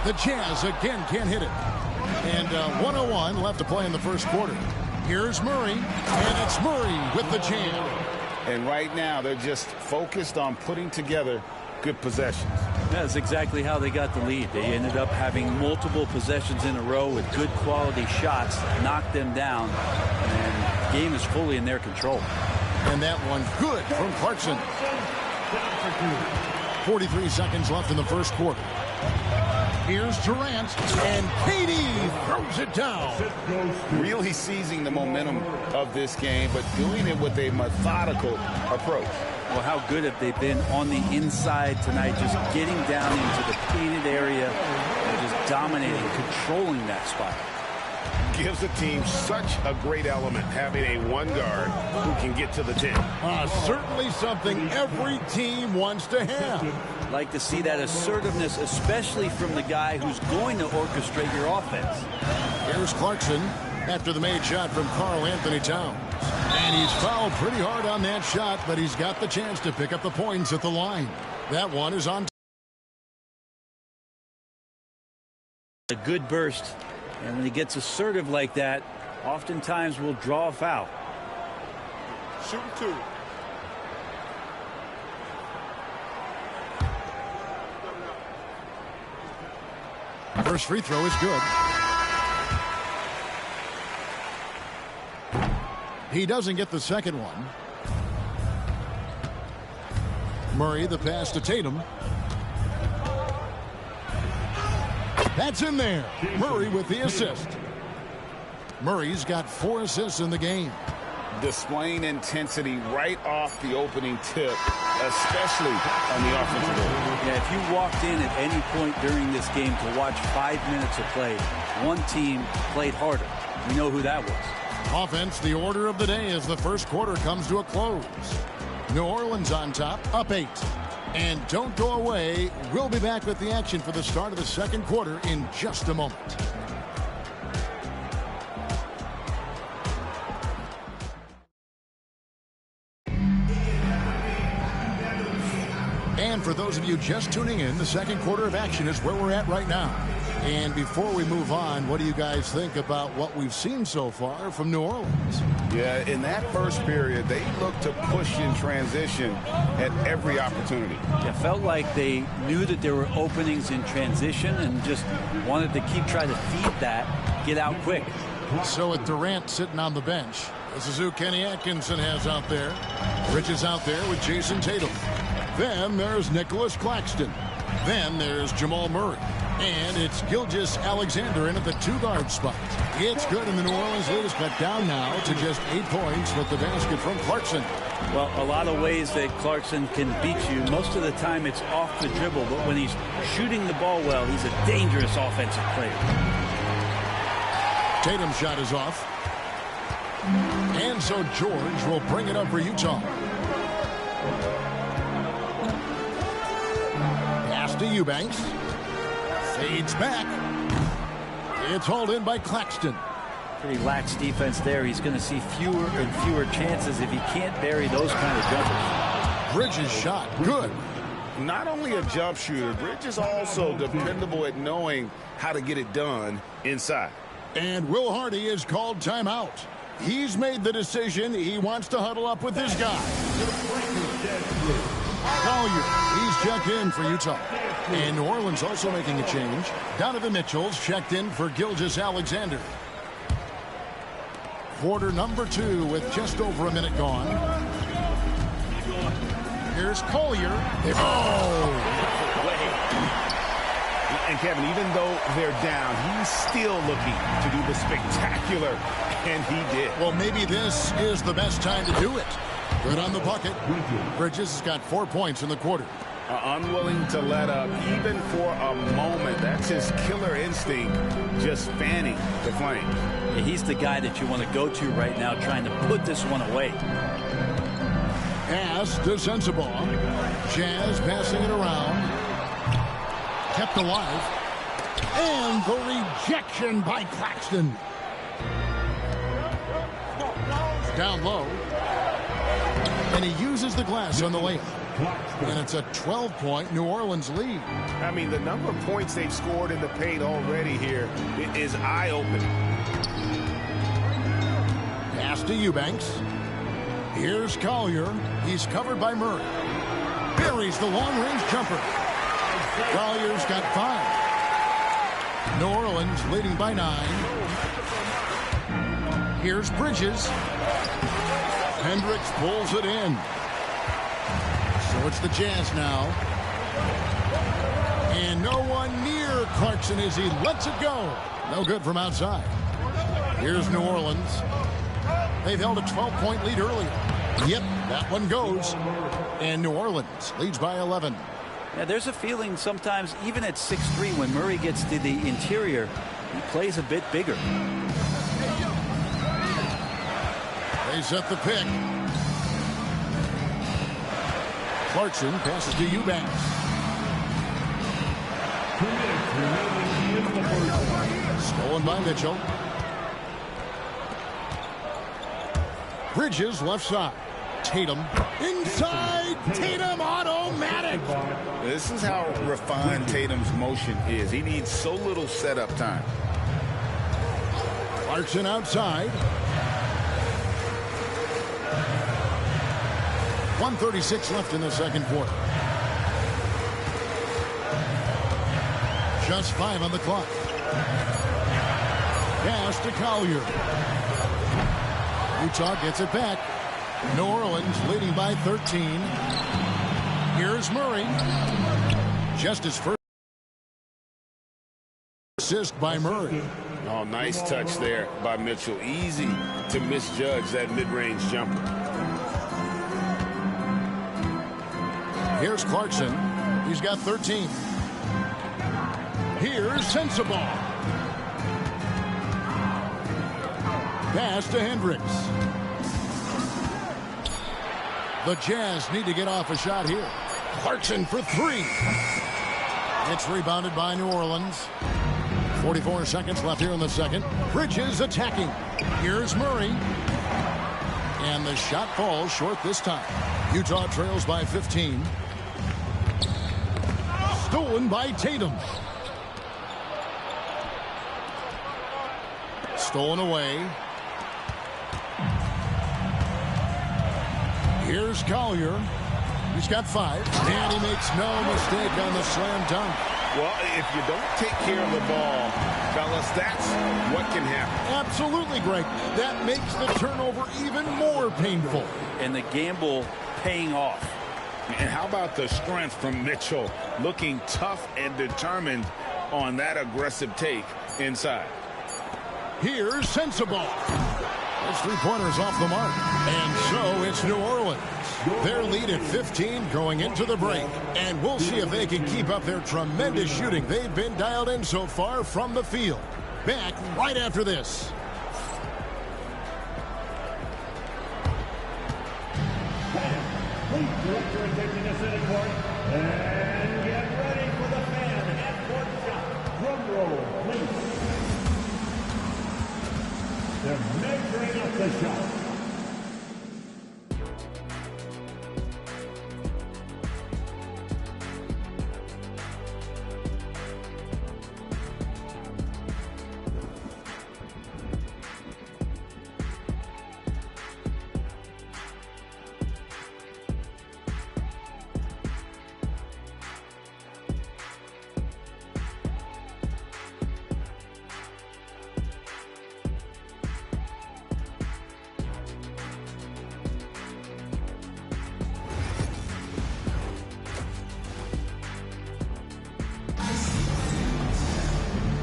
The Jazz again can't hit it. And 1:01 left to play in the first quarter. Here's Murray, and it's Murray with the jam. And right now, they're just focused on putting together good possessions. That's exactly how they got the lead. They ended up having multiple possessions in a row with good quality shots, knocked them down, and the game is fully in their control. And that one good from Clarkson. 43 seconds left in the first quarter. Here's Durant, and KD throws it down. Really seizing the momentum of this game, but doing it with a methodical approach. Well, how good have they been on the inside tonight, just getting down into the painted area and just dominating, controlling that spot. Gives the team such a great element, having a one guard who can get to the 10. Certainly something every team wants to have. Like to see that assertiveness, especially from the guy who's going to orchestrate your offense. Here's Clarkson after the made shot from Karl Anthony Towns. And he's fouled pretty hard on that shot, but he's got the chance to pick up the points at the line. That one is on. A good burst, and when he gets assertive like that, oftentimes will draw a foul. Shooting two. First free throw is good. He doesn't get the second one. Murray, the pass to Tatum. That's in there. Murray with the assist. Murray's got 4 assists in the game. Displaying intensity right off the opening tip, especially on the offensive end. Yeah, if you walked in at any point during this game to watch 5 minutes of play, one team played harder. We know who that was. Offense, the order of the day as the first quarter comes to a close. New Orleans on top, up 8. And don't go away. We'll be back with the action for the start of the second quarter in just a moment. And for those of you just tuning in, the second quarter of action is where we're at right now. And before we move on, what do you guys think about what we've seen so far from New Orleans? Yeah, in that first period, they looked to push in transition at every opportunity. It felt like they knew that there were openings in transition and just wanted to keep trying to feed that, get out quick. So with Durant sitting on the bench, this is who Kenny Atkinson has out there. Bridges out there with Jason Tatum. Then there's Nicholas Claxton. Then there's Jamal Murray. And it's Gilgeous-Alexander in at the 2-guard spot. It's good, and the New Orleans lead is cut down now to just 8 points with the basket from Clarkson. Well, a lot of ways that Clarkson can beat you. Most of the time it's off the dribble, but when he's shooting the ball well, he's a dangerous offensive player. Tatum's shot is off. And so George will bring it up for Utah. Pass to Eubanks. Fades back. It's hauled in by Claxton. Pretty lax defense there. He's going to see fewer and fewer chances if he can't bury those kind of jumpers. Bridges shot. Good. Not only a jump shooter, Bridges also dependable at knowing how to get it done inside. And Will Hardy is called timeout. He's made the decision. He wants to huddle up with this guy. Collier, he's checked in for Utah. And New Orleans also making a change. Donovan Mitchell's checked in for Gilgeous-Alexander. Quarter number 2 with just over a minute gone. Here's Collier. And Kevin, even though they're down, he's still looking to do the spectacular, and he did. Well, maybe this is the best time to do it. Good on the bucket. Bridges has got 4 points in the quarter. Unwilling to let up even for a moment. That's his killer instinct, just fanning the flame. Yeah, he's the guy that you want to go to right now, trying to put this one away. Pass to Sensabaugh. Jazz passing it around. Kept alive. And the rejection by Claxton. Down low. And he uses the glass on the layup. And it's a 12-point New Orleans lead. I mean, the number of points they've scored in the paint already here is eye-opening. Pass to Eubanks. Here's Collier. He's covered by Murray. Buries the long-range jumper. Collier's got 5. New Orleans leading by 9. Here's Bridges. Hendricks pulls it in. So it's the Jazz now. And no one near Clarkson as he lets it go. No good from outside. Here's New Orleans. They've held a 12-point lead earlier. Yep, that one goes. And New Orleans leads by 11. Yeah, there's a feeling sometimes, even at 6'3", when Murray gets to the interior, he plays a bit bigger. They set the pick. Clarkson passes to Eubanks. Stolen by Mitchell. Bridges left side. Tatum inside. Tatum automatic. This is how refined Tatum's motion is. He needs so little setup time. Clarkson outside. 1:36 left in the second quarter. Just 5 on the clock. Pass to Collier. Utah gets it back. New Orleans leading by 13. Here's Murray. Just his first assist by Murray. Oh, nice touch there by Mitchell. Easy to misjudge that mid-range jumper. Here's Clarkson. He's got 13. Here's Sensabaugh. Pass to Hendricks. The Jazz need to get off a shot here. Clarkson for 3. It's rebounded by New Orleans. 44 seconds left here in the second. Bridges attacking. Here's Murray. And the shot falls short this time. Utah trails by 15. Stolen by Tatum. Stolen away. Here's Collier. He's got 5. And he makes no mistake on the slam dunk. Well, if you don't take care of the ball, fellas, that's what can happen. Absolutely, Greg. That makes the turnover even more painful. And the gamble paying off. And how about the strength from Mitchell, looking tough and determined on that aggressive take inside. Here's Sensabaugh. Those 3-pointers off the mark. And so it's New Orleans. Their lead at 15 going into the break. And we'll see if they can keep up their tremendous shooting they've been dialed in so far from the field. Back right after this. Please direct your attention to center court and get ready for the fan half-court shot. Drum roll, please. They're measuring up the shot.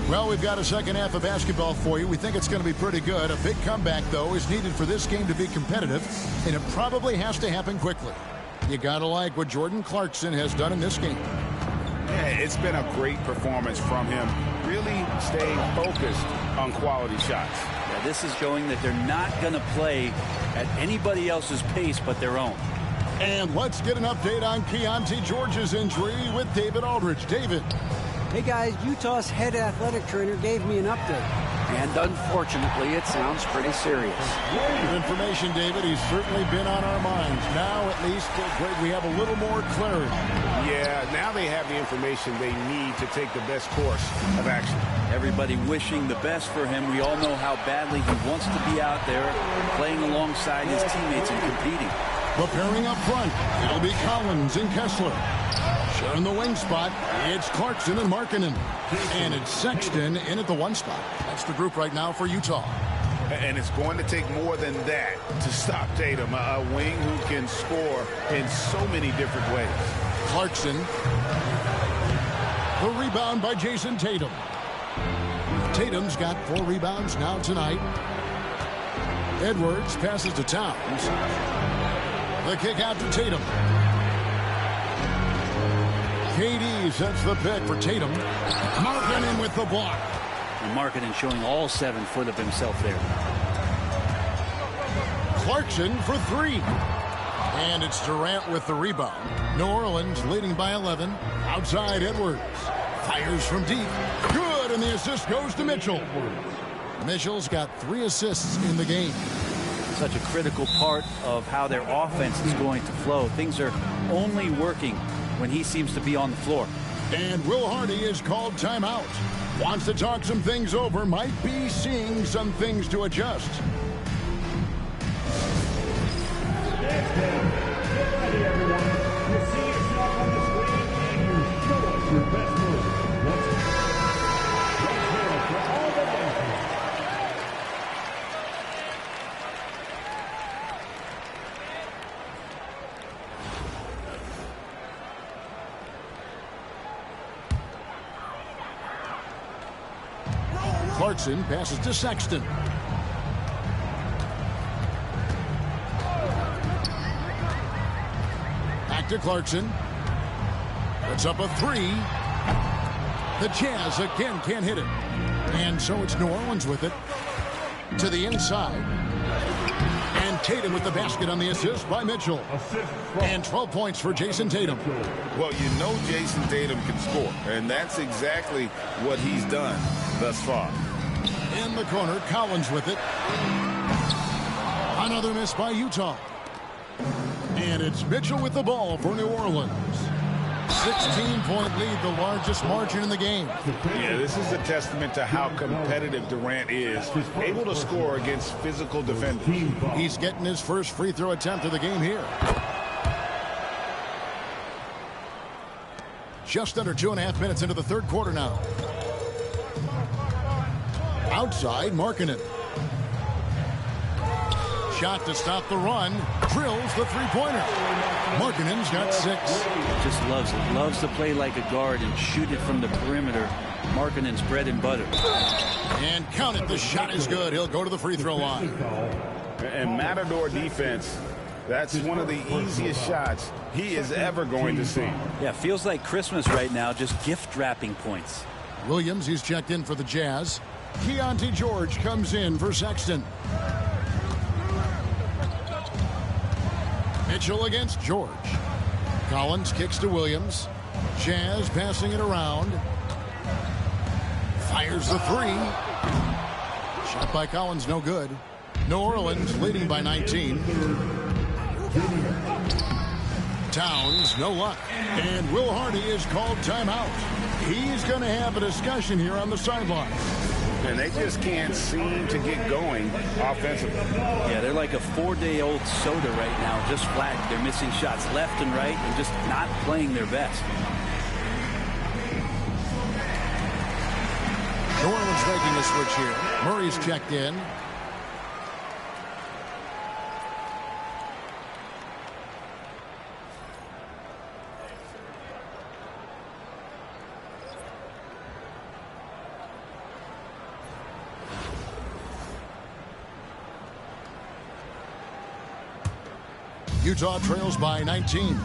Well, we've got a second half of basketball for you. We think it's going to be pretty good. A big comeback, though, is needed for this game to be competitive, and it probably has to happen quickly. You got to like what Jordan Clarkson has done in this game. Yeah, it's been a great performance from him. Really staying focused on quality shots. Yeah, this is showing that they're not going to play at anybody else's pace but their own. And let's get an update on Keontae George's injury with David Aldridge. David. Hey guys, Utah's head athletic trainer gave me an update. And unfortunately, it sounds pretty serious. Good information, David. He's certainly been on our minds. Now, at least, Greg, we have a little more clarity. Yeah, now they have the information they need to take the best course of action. Everybody wishing the best for him. We all know how badly he wants to be out there playing alongside his teammates and competing. Preparing up front, it'll be Collins and Kessler. Sharing the wing spot, it's Clarkson and Markkanen. And it's Sexton in at the 1 spot. That's the group right now for Utah. And it's going to take more than that to stop Tatum, a wing who can score in so many different ways. Clarkson. The rebound by Jason Tatum. Tatum's got 4 rebounds now tonight. Edwards passes to Towns. The kick out to Tatum. KD sets the pick for Tatum. Markkanen with the block. And Markkanen showing all 7 foot of himself there. Clarkson for 3. And it's Durant with the rebound. New Orleans leading by 11. Outside Edwards. Fires from deep. Good, and the assist goes to Mitchell. Mitchell's got 3 assists in the game. Such a critical part of how their offense is going to flow. Things are only working when he seems to be on the floor. And Will Hardy is called timeout. Wants to talk some things over. Might be seeing some things to adjust. Next down. Get ready, everyone. You see yourself on the screen and you show us your best move. Let's go for all the action. Clarkson passes to Sexton. Back to Clarkson. Puts up a 3. The Jazz again can't hit it. And so it's New Orleans with it. To the inside. And Tatum with the basket on the assist by Mitchell. And 12 points for Jason Tatum. Well, you know Jason Tatum can score, and that's exactly what he's done thus far. In the corner, Collins with it. Another miss by Utah. And it's Mitchell with the ball for New Orleans. 16-point lead, the largest margin in the game. Yeah, this is a testament to how competitive Durant is, able to score against physical defenders. He's getting his first free throw attempt of the game here. Just under 2.5 minutes into the third quarter now. Outside, Markkanen. Shot to stop the run. Drills the three-pointer. Markkanen's got 6. Just loves it. Loves to play like a guard and shoot it from the perimeter. Markkanen's bread and butter. And count it. The shot is good. He'll go to the free throw line. And Matador defense, that's one of the easiest shots he is ever going to see. Yeah, feels like Christmas right now, just gift wrapping points. Williams, he's checked in for the Jazz. Keontae George comes in for Sexton. Mitchell against George. Collins kicks to Williams. Jazz passing it around. Fires the 3. Shot by Collins, no good. New Orleans leading by 19. Towns, no luck. And Will Hardy is called timeout. He's going to have a discussion here on the sideline. And they just can't seem to get going offensively. Yeah, they're like a 4-day-old soda right now, just flat. They're missing shots left and right and just not playing their best. New Orleans making a switch here. Murray's checked in. Utah trails by 19.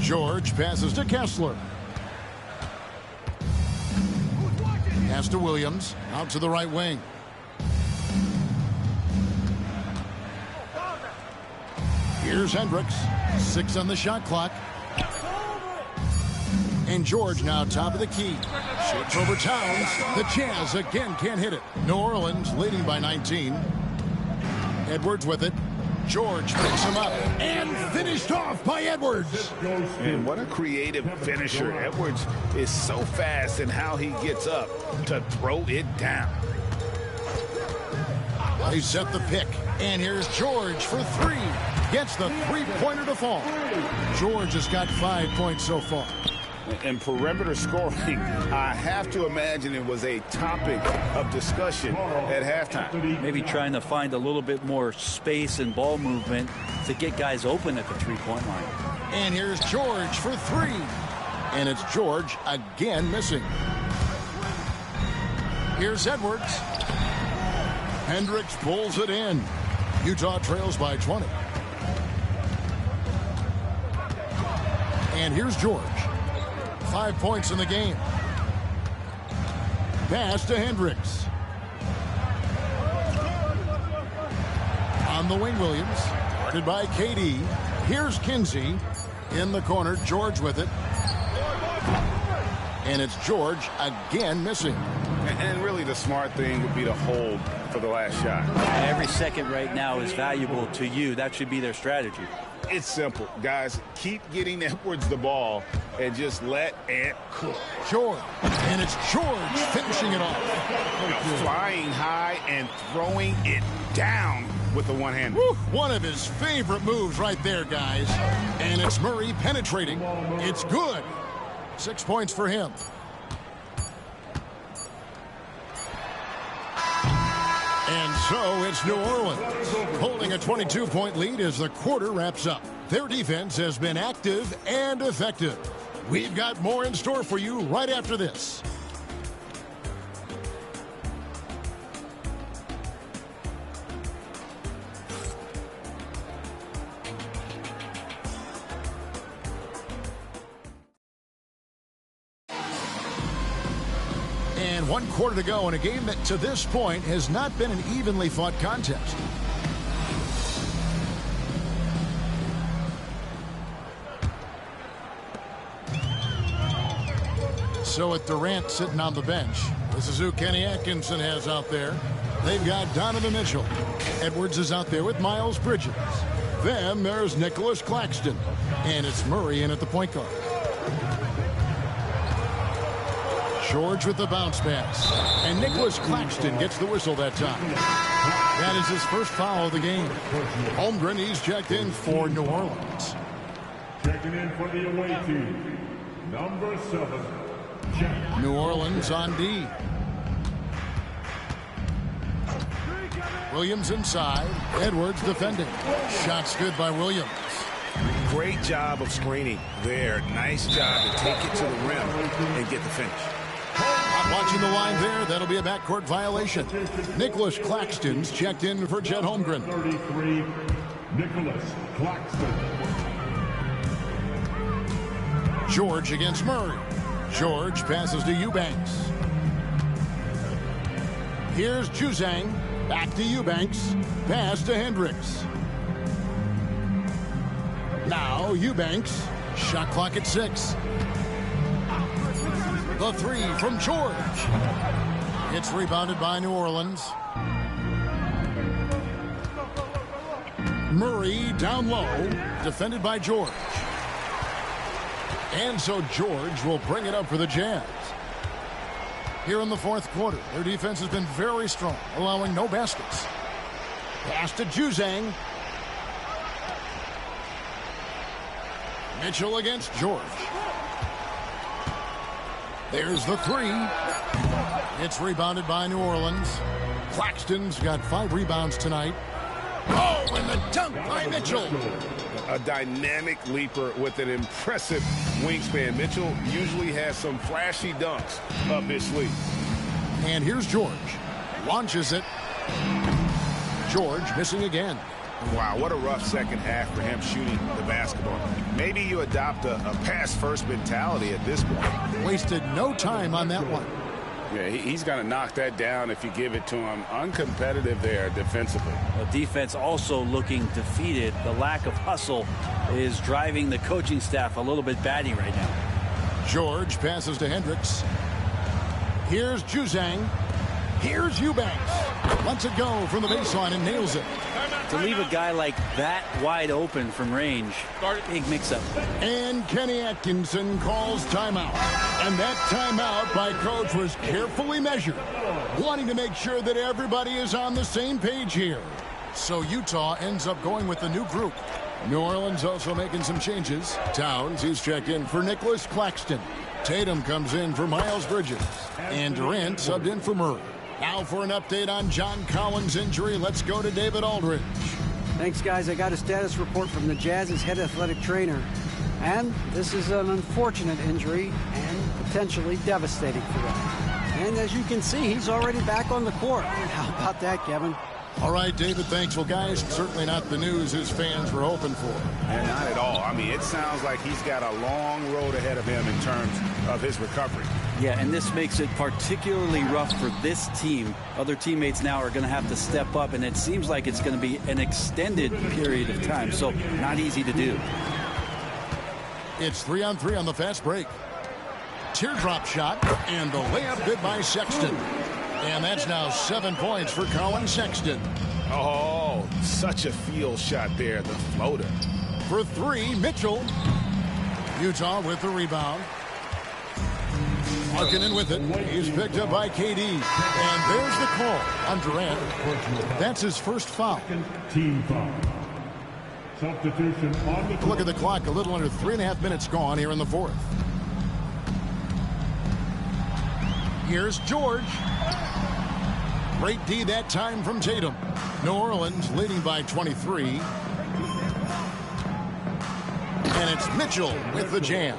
George passes to Kessler. Pass to Williams. Out to the right wing. Here's Hendricks. 6 on the shot clock. And George now top of the key. Shoots over Towns. The Jazz again can't hit it. New Orleans leading by 19. Edwards with it. George picks him up and finished off by Edwards. And what a creative finisher. Edwards is so fast in how he gets up to throw it down. They set the pick. And here's George for 3. Gets the three-pointer to fall. George has got 5 points so far. And perimeter scoring, I have to imagine it was a topic of discussion at halftime. Maybe trying to find a little bit more space and ball movement to get guys open at the three-point line. And here's George for 3. And it's George again missing. Here's Edwards. Hendricks pulls it in. Utah trails by 20. And here's George. 5 points in the game. Pass to Hendricks. On the wing, Williams. Guarded by KD. Here's Kinsey. In the corner, George with it. And it's George again missing. And really the smart thing would be to hold for the last shot. Every second right now is valuable to you. That should be their strategy. It's simple, guys. Keep getting Edwards the ball and just let Ant cook. George. And it's George finishing it off. Flying high and throwing it down with the one-hand. One of his favorite moves right there, guys. And it's Murray penetrating. It's good. 6 points for him. And so it's New Orleans holding a 22-point lead as the quarter wraps up. Their defense has been active and effective. We've got more in store for you right after this. And 1 quarter to go in a game that to this point has not been an evenly fought contest. So with Durant sitting on the bench, this is who Kenny Atkinson has out there. They've got Donovan Mitchell. Edwards is out there with Miles Bridges. Then there's Nicholas Claxton. And it's Murray in at the point guard. George with the bounce pass. And Nicholas Claxton gets the whistle that time. That is his first foul of the game. Holmgren, he's checked in for New Orleans. Checking in for the away team, number 7. New Orleans on D. Williams inside. Edwards defending. Shots good by Williams. Great job of screening there. Nice job to take it to the rim and get the finish. Watching the line there, that'll be a backcourt violation. Nicholas Claxton's checked in for Chet Holmgren. 33, Nicholas Claxton. George against Murray. George passes to Eubanks. Here's Juzang. Back to Eubanks. Pass to Hendricks. Now Eubanks. Shot clock at 6. The 3 from George. It's rebounded by New Orleans. Murray down low. Defended by George. And so George will bring it up for the Jazz. Here in the 4th quarter, their defense has been very strong, allowing no baskets. Pass to Juzang. Mitchell against George. There's the 3. It's rebounded by New Orleans. Claxton's got 5 rebounds tonight. Oh, and the dunk by Mitchell. A dynamic leaper with an impressive wingspan. Mitchell usually has some flashy dunks up his sleeve. And here's George. Launches it. George missing again. Wow, what a rough second half for him shooting the basketball. Maybe you adopt a pass-first mentality at this point. Wasted no time on that one. Yeah, he's going to knock that down if you give it to him. Uncompetitive there defensively. Well, defense also looking defeated. The lack of hustle is driving the coaching staff a little bit batty right now. George passes to Hendricks. Here's Juzang. Here's Eubanks. Lets it go from the baseline and nails it. To leave a guy like that wide open from range, big mix-up. And Kenny Atkinson calls timeout. And that timeout by Coach was carefully measured, wanting to make sure that everybody is on the same page here. So Utah ends up going with the new group. New Orleans also making some changes. Towns, he's checked in for Nicholas Claxton. Tatum comes in for Miles Bridges. And Durant subbed in for Murray. Now for an update on John Collins' injury, let's go to David Aldridge. Thanks, guys. I got a status report from the Jazz's head athletic trainer. And this is an unfortunate injury and potentially devastating for them. And as you can see, he's already back on the court. How about that, Kevin? All right, David, thanks. Well, guys, certainly not the news his fans were hoping for. And not at all. I mean, it sounds like he's got a long road ahead of him in terms of his recovery. Yeah, and this makes it particularly rough for this team. Other teammates now are going to have to step up, and it seems like it's going to be an extended period of time, so not easy to do. It's 3-on-3 on the fast break. Teardrop shot, and the layup good by Sexton. And that's now 7 points for Colin Sexton. Oh, such a field shot there, the floater. For three, Mitchell. Utah with the rebound. Markkanen with it. He's picked up by KD. And there's the call on Durant. That's his first foul. Team foul. Substitution on the Look at the clock. A little under 3.5 minutes gone here in the fourth. Here's George. Great D that time from Tatum. New Orleans leading by 23. And it's Mitchell with the jam.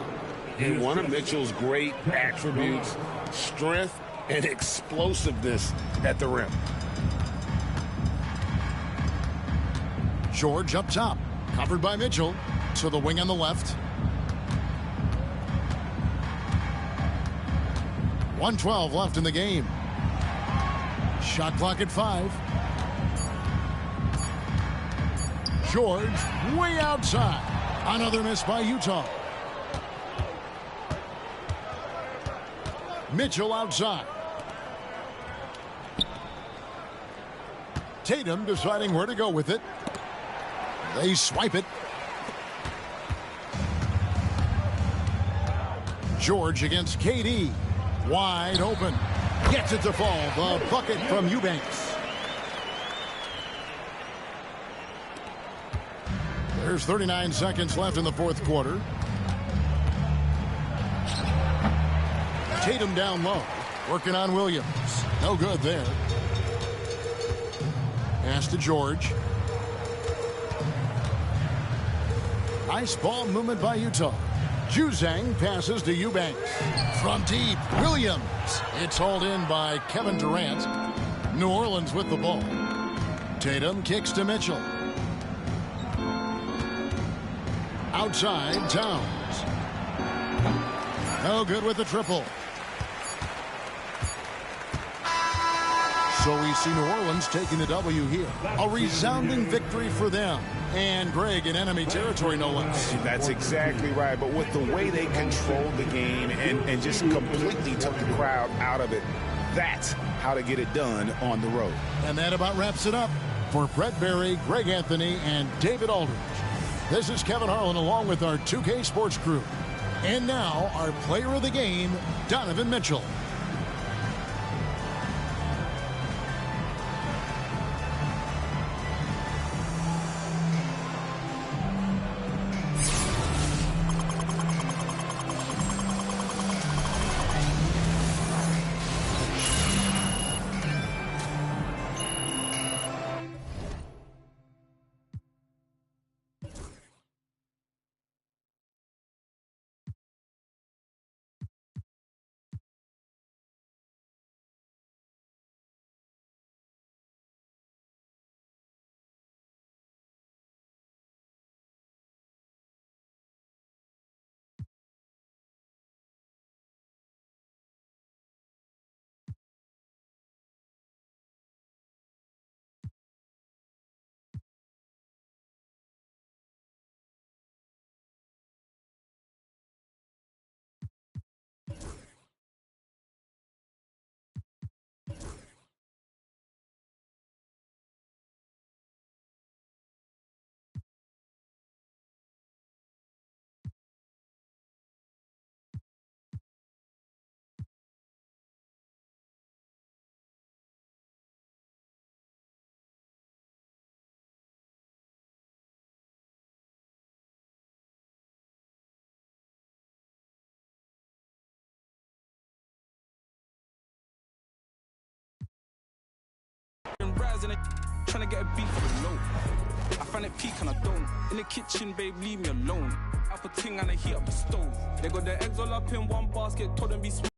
And one of Mitchell's great attributes, strength and explosiveness at the rim. George up top, covered by Mitchell. To the wing on the left. 1:12 left in the game. Shot clock at 5. George way outside. Another miss by Utah. Mitchell outside. Tatum deciding where to go with it. They swipe it. George against KD. Wide open. Gets it to fall. The bucket from Eubanks. There's 39 seconds left in the fourth quarter. Tatum down low. Working on Williams. No good there. Pass to George. Nice ball movement by Utah. Juzang passes to Eubanks. From deep, Williams. It's hauled in by Kevin Durant. New Orleans with the ball. Tatum kicks to Mitchell. Outside, Towns. No good with the triple. So we see New Orleans taking the W here. A resounding victory for them. And Greg in enemy territory, no less. That's exactly right. But with the way they controlled the game and just completely took the crowd out of it, that's how to get it done on the road. And that about wraps it up. For Brett Berry, Greg Anthony, and David Aldridge, this is Kevin Harlan along with our 2K Sports crew. And now our player of the game, Donovan Mitchell. trying to get a beef for the low. I find it peak and I don't. In the kitchen, babe, leave me alone. Up a ting and I heat up the stove. They got their eggs all up in one basket, told them be smart.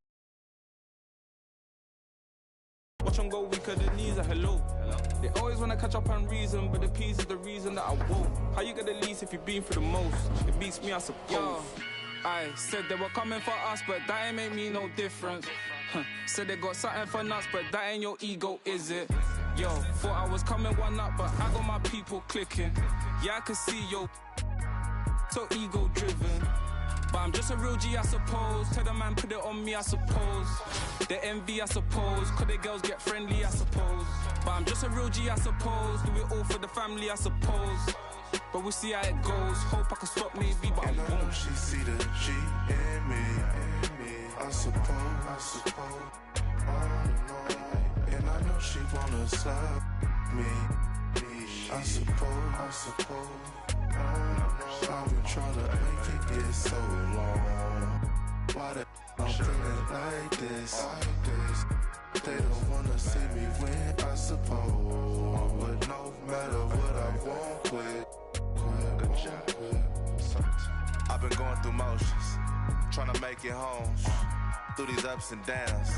Watch them go weaker than knees, a hello. They always wanna catch up on reason, but the peas is the reason that I won't. How you get the least if you've been for the most? It beats me, I suppose. Yo, I said they were coming for us, but that ain't make me no difference. Said they got something for nuts, but that ain't your ego, is it? Yo, thought I was coming one up, but I got my people clicking. Yeah, I can see yo, so ego driven. But I'm just a real G, I suppose. Tell the man, put it on me, I suppose. The envy, I suppose. Could the girls get friendly, I suppose. But I'm just a real G, I suppose. Do it all for the family, I suppose. But we'll see how it goes. Hope I can stop maybe, but I won't. I know she see the G in me. I suppose. And I know she wanna slap me. I suppose. I've been trying to make it get so long. Why the I'm feeling like this? They don't wanna see me win, I suppose. But no matter what I won't quit. I've been going through motions, trying to make it home. Through these ups and downs,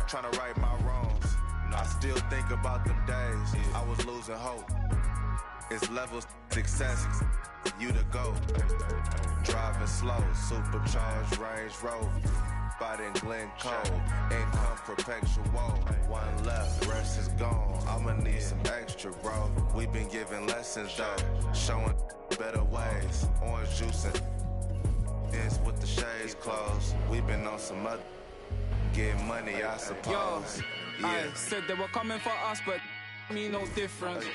trying to right my wrongs. I still think about them days I was losing hope. It's levels success, you the GOAT. Driving slow, supercharged Range Rover. Fighting Glencoe, income perpetual. One left, rest is gone. I'ma need some extra, bro. We been giving lessons though, showing better ways. Orange juice and is with the shades closed. We been on some other get money, I suppose. Yo, I said they were coming for us, but me no different.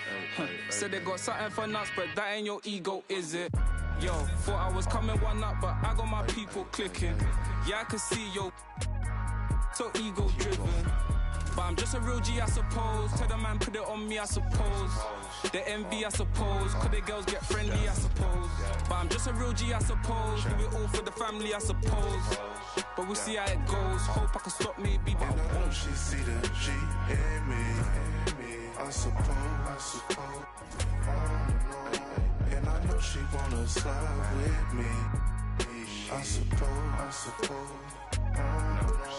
Said they got something for nuts, but that ain't your ego, is it? Yo, thought I was coming one up, but I got my people clicking. Yeah, I can see yo, so ego driven. But I'm just a real G, I suppose. Tell the man, put it on me, I suppose. The envy, I suppose. Could the girls get friendly, I suppose. But I'm just a real G, I suppose. Do it all for the family, I suppose. But we'll see how it goes. Hope I can stop maybe, but I won't. She see the G in me. I suppose. And I know she wanna slide with me. I suppose.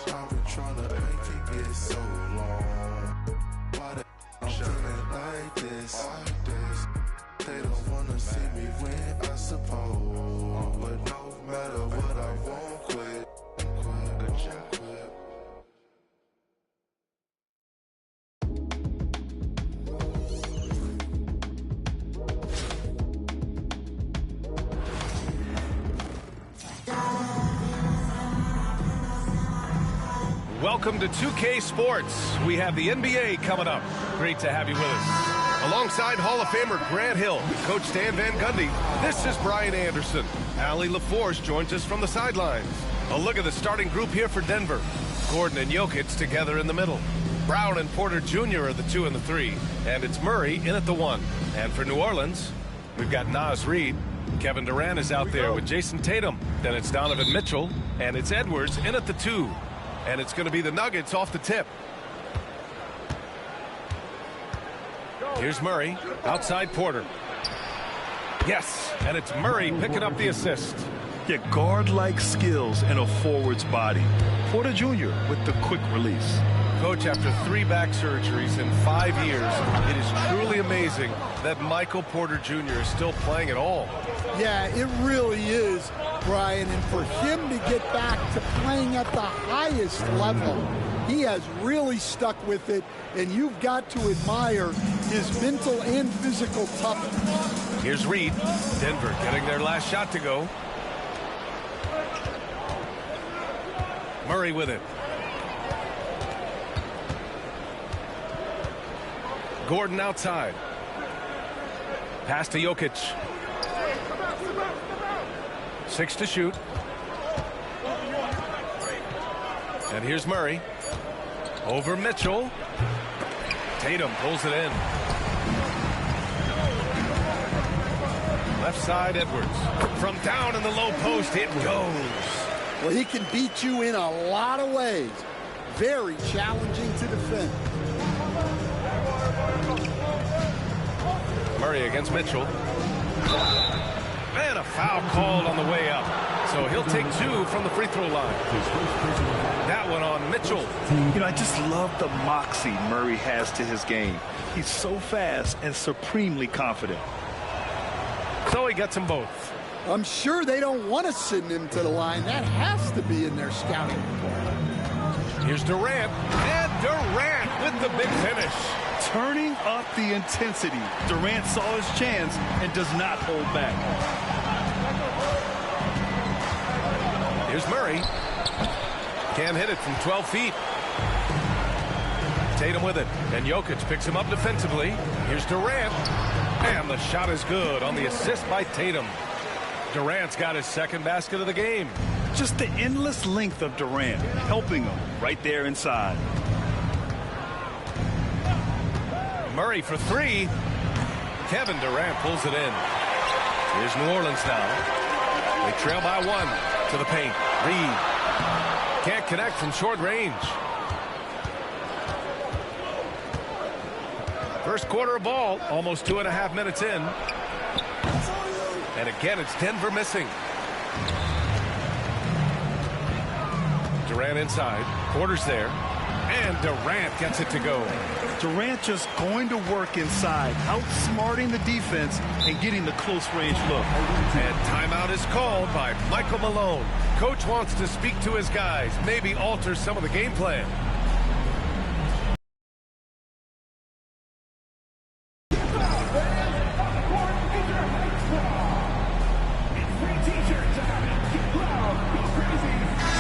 I've been trying to make it get so long. Why the I'm feeling like this? They don't wanna see me win, I suppose. But no matter what, I won't quit. Good job. Welcome to 2K Sports. We have the NBA coming up. Great to have you with us. Alongside Hall of Famer Grant Hill, Coach Stan Van Gundy, this is Brian Anderson. Allie LaForce joins us from the sidelines. A look at the starting group here for Denver. Gordon and Jokic together in the middle. Brown and Porter Jr. are the 2 and the 3. And it's Murray in at the 1. And for New Orleans, we've got Naz Reid. Kevin Durant is out there with Jason Tatum. Then it's Donovan Mitchell. And it's Edwards in at the 2. And it's going to be the Nuggets off the tip. Here's Murray, outside Porter. Yes, and it's Murray picking up the assist. Yeah, guard-like skills and a forward's body. Porter Jr. with the quick release. Coach, after 3 back surgeries in 5 years, it is truly amazing that Michael Porter Jr. is still playing at all. Yeah, it really is, Brian. And for him to get back to playing at the highest level, he has really stuck with it. And you've got to admire his mental and physical toughness. Here's Reid. Denver getting their last shot to go. Murray with it. Gordon outside. Pass to Jokic. 6 to shoot. And here's Murray. Over Mitchell. Tatum pulls it in. Left side, Edwards. From down in the low post, it goes. Well, he can beat you in a lot of ways. Very challenging to defend. Murray against Mitchell. And a foul called on the way up. So he'll take 2 from the free throw line. That one on Mitchell. You know, I just love the moxie Murray has to his game. He's so fast and supremely confident. So he gets them both. I'm sure they don't want to send him to the line. That has to be in their scouting report. Here's Durant. And Durant with the big finish. Turning up the intensity. Durant saw his chance and does not hold back. Here's Murray. Can't hit it from 12 feet. Tatum with it. And Jokic picks him up defensively. Here's Durant. And the shot is good on the assist by Tatum. Durant's got his second basket of the game. Just the endless length of Durant, helping him right there inside. Murray for 3. Kevin Durant pulls it in. Here's New Orleans now. They trail by 1 to the paint. Reed can't connect from short range. First quarter of ball, almost 2.5 minutes in. And again, it's Denver missing. Durant inside. Porter's there. And Durant gets it to go. Durant just going to work inside, outsmarting the defense and getting the close range look. And timeout is called by Michael Malone. Coach wants to speak to his guys, maybe alter some of the game plan.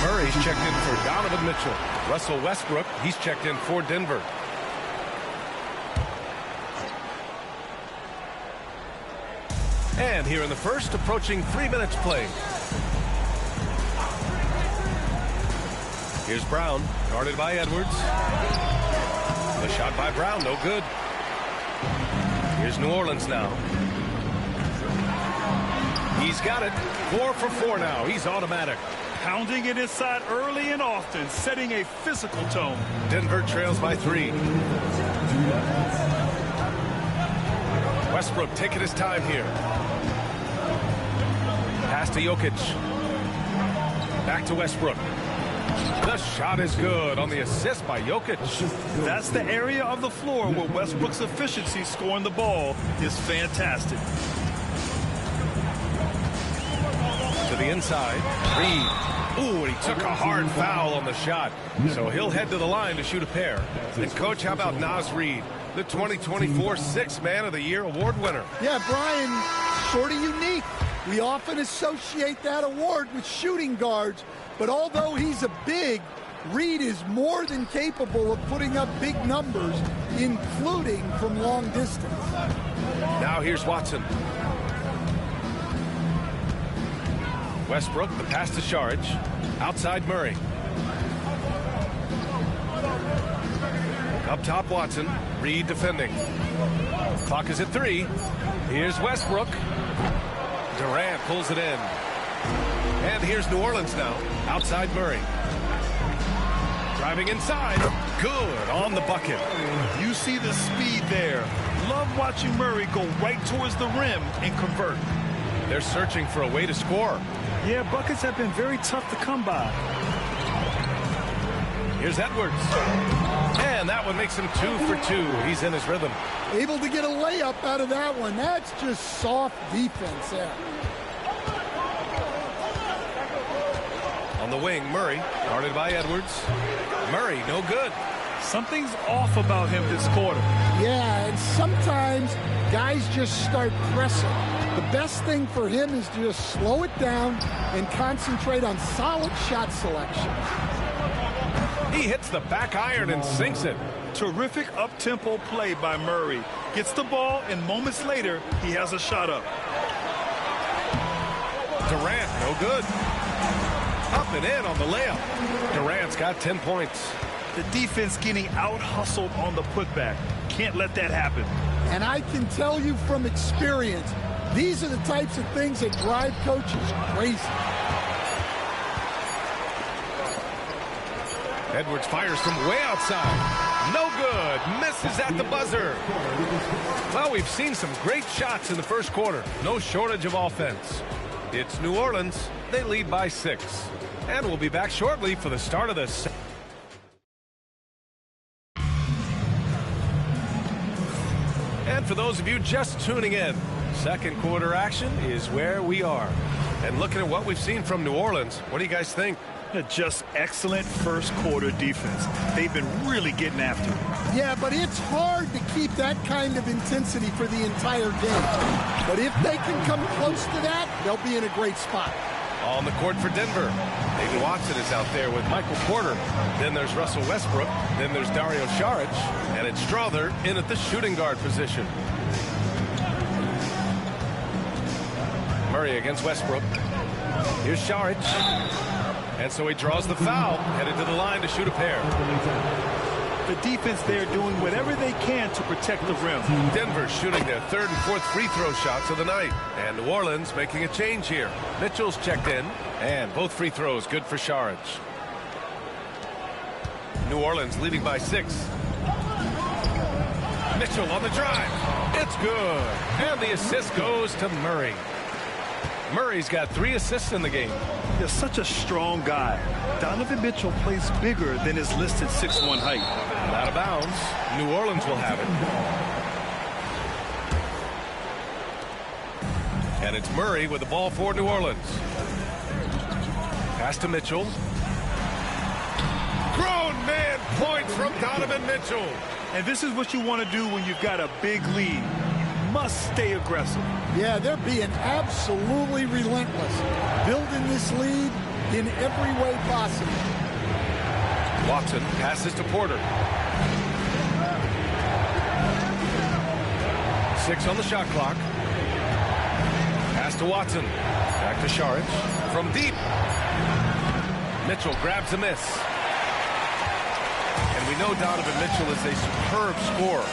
Murray's checked in for Donovan Mitchell. Russell Westbrook, he's checked in for Denver. And here in the first, approaching 3 minutes played. Here's Brown, guarded by Edwards. The shot by Brown, no good. Here's New Orleans now. He's got it. 4 for 4 now. He's automatic. Pounding it inside early and often, setting a physical tone. Denver trails by 3. Westbrook taking his time here. Pass to Jokic. Back to Westbrook. The shot is good on the assist by Jokic. That's the area of the floor where Westbrook's efficiency scoring the ball is fantastic. To the inside. Reed. Ooh, he took a hard foul on the shot. So he'll head to the line to shoot a pair. And, Coach, how about Naz Reid, the 2024 Sixth Man of the Year award winner? Yeah, Brian, sort of unique. We often associate that award with shooting guards. But although he's a big, Reed is more than capable of putting up big numbers, including from long distance. Now here's Watson. Westbrook, the pass to Saric. Outside Murray. Up top Watson. Reed defending. Clock is at 3. Here's Westbrook. Durant pulls it in. And here's New Orleans now. Outside Murray. Driving inside. Good on the bucket. You see the speed there. Love watching Murray go right towards the rim and convert. They're searching for a way to score. Yeah, buckets have been very tough to come by. Here's Edwards. And that one makes him 2 for 2. He's in his rhythm. Able to get a layup out of that one. That's just soft defense there. On the wing, Murray, guarded by Edwards. Murray, no good. Something's off about him this quarter. Yeah, and sometimes guys just start pressing. The best thing for him is to just slow it down and concentrate on solid shot selection. He hits the back iron and sinks it. Terrific up-tempo play by Murray. Gets the ball, and moments later, he has a shot up. Durant, no good. Up and in on the layup. Durant's got 10 points. The defense getting out-hustled on the putback. Can't let that happen. And I can tell you from experience, these are the types of things that drive coaches crazy. Edwards fires from way outside. No good. Misses at the buzzer. Well, we've seen some great shots in the first quarter. No shortage of offense. It's New Orleans. They lead by 6. And we'll be back shortly for the start of the second. And for those of you just tuning in, second quarter action is where we are. And looking at what we've seen from New Orleans, what do you guys think? Just excellent first quarter defense. They've been really getting after it. Yeah, but it's hard to keep that kind of intensity for the entire game. But if they can come close to that, they'll be in a great spot. On the court for Denver, David Watson is out there with Michael Porter. Then there's Russell Westbrook. Then there's Dario Saric. And it's Strother in at the shooting guard position. Murray against Westbrook. Here's Saric. And so he draws the foul, headed to the line to shoot a pair. The defense there doing whatever they can to protect the rim. Denver shooting their third and fourth free throw shots of the night. And New Orleans making a change here. Mitchell's checked in, and both free throws good for Saric. New Orleans leading by 6. Mitchell on the drive. It's good. And the assist goes to Murray. Murray's got 3 assists in the game. They're such a strong guy. Donovan Mitchell plays bigger than his listed 6'1" height. Out of bounds. New Orleans will have it. And it's Murray with the ball for New Orleans. Pass to Mitchell. Grown man point from Donovan Mitchell. And this is what you want to do when you've got a big lead. Must stay aggressive. Yeah, they're being absolutely relentless, building this lead in every way possible. Watson passes to Porter. 6 on the shot clock. Pass to Watson. Back to Saric. From deep. Mitchell grabs a miss. And we know Donovan Mitchell is a superb scorer.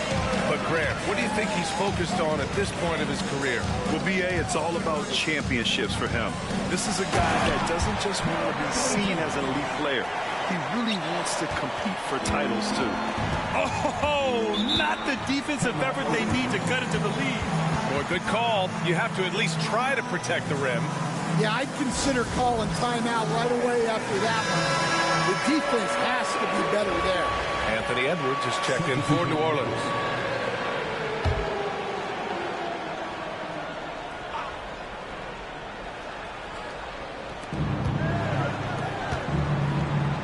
But Grant, what do you think he's focused on at this point of his career? Well, B.A., it's all about championships for him. This is a guy that doesn't just want to be seen as an elite player. He really wants to compete for titles, too. Oh, not the defensive effort they need to cut into the lead. Boy, good call. You have to at least try to protect the rim. Yeah, I'd consider calling timeout right away after that one. The defense has to be better there. Anthony Edwards is checked in for New Orleans.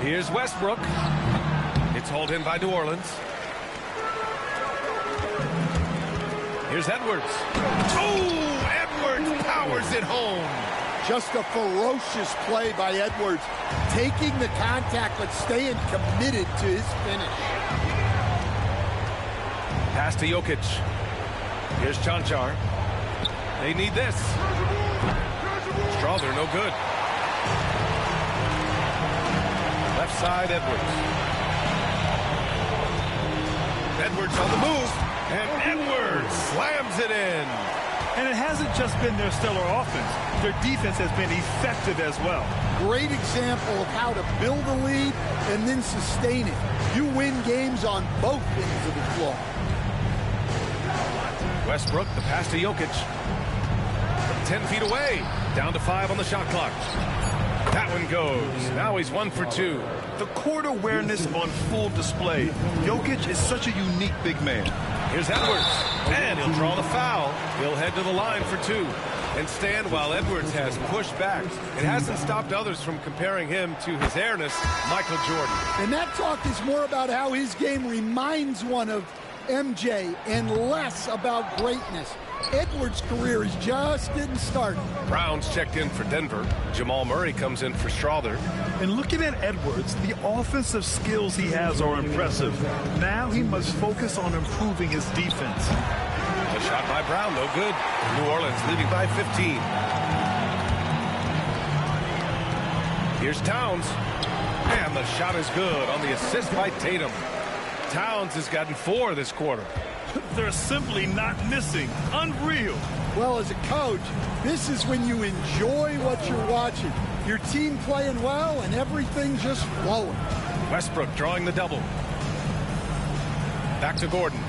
Here's Westbrook. It's hauled in by New Orleans. Here's Edwards. Oh, Edwards powers it home. Just a ferocious play by Edwards, taking the contact but staying committed to his finish. Pass to Jokic. Here's Chanchar. They need this. Strother, no good. Left side, Edwards. Edwards on the move. And Edwards slams it in. And it hasn't just been their stellar offense. Their defense has been effective as well. Great example of how to build a lead and then sustain it. You win games on both ends of the floor. Westbrook, the pass to Jokic. 10 feet away. Down to 5 on the shot clock. That one goes. Now he's 1 for 2. The court awareness on full display. Jokic is such a unique big man. Here's Edwards, and he'll draw the foul. He'll head to the line for 2 and stand while Edwards has pushed back. It hasn't stopped others from comparing him to his airness, Michael Jordan. And that talk is more about how his game reminds one of MJ and less about greatness. Edwards' career is just getting started. Brown's checked in for Denver. Jamal Murray comes in for Strother. And looking at Edwards, the offensive skills he has are impressive. Now he must focus on improving his defense. A shot by Brown, no good. New Orleans leading by 15. Here's Towns. And the shot is good on the assist by Tatum. Towns has gotten 4 this quarter. They're simply not missing. Unreal. Well, as a coach, this is when you enjoy what you're watching. Your team playing well and everything just flowing. Westbrook drawing the double. Back to Gordon.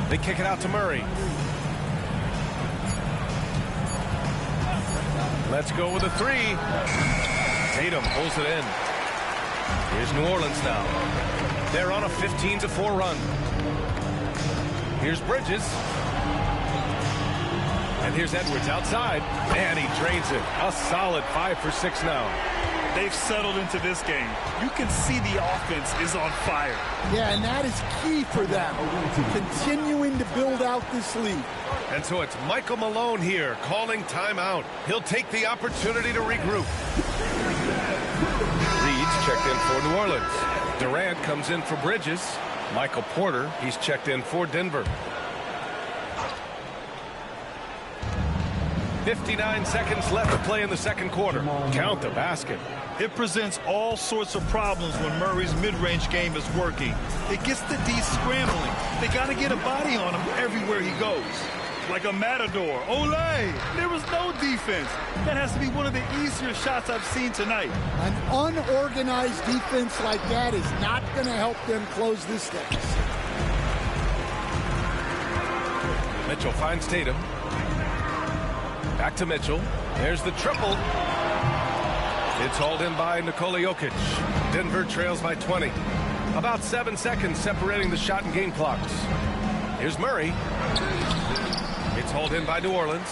They kick it out to Murray. Let's go with a three. Tatum pulls it in. Here's New Orleans now. They're on a 15-4 run. Here's Bridges. And here's Edwards outside. And he drains it. A solid 5 for 6 now. They've settled into this game. You can see the offense is on fire. Yeah, and that is key for them, continuing to build out this lead. And so it's Michael Malone here calling timeout. He'll take the opportunity to regroup. Reed's checked in for New Orleans. Durant comes in for Bridges. Michael Porter, he's checked in for Denver. 59 seconds left to play in the second quarter. Count the basket. It presents all sorts of problems when Murray's mid-range game is working. It gets the D scrambling. They got to get a body on him everywhere he goes. Like a matador. Olay! There was no defense. That has to be one of the easier shots I've seen tonight. An unorganized defense like that is not going to help them close this deficit. Mitchell finds Tatum. Back to Mitchell. There's the triple. It's hauled in by Nikola Jokic. Denver trails by 20. About 7 seconds separating the shot and game clocks. Here's Murray. It's hauled in by New Orleans.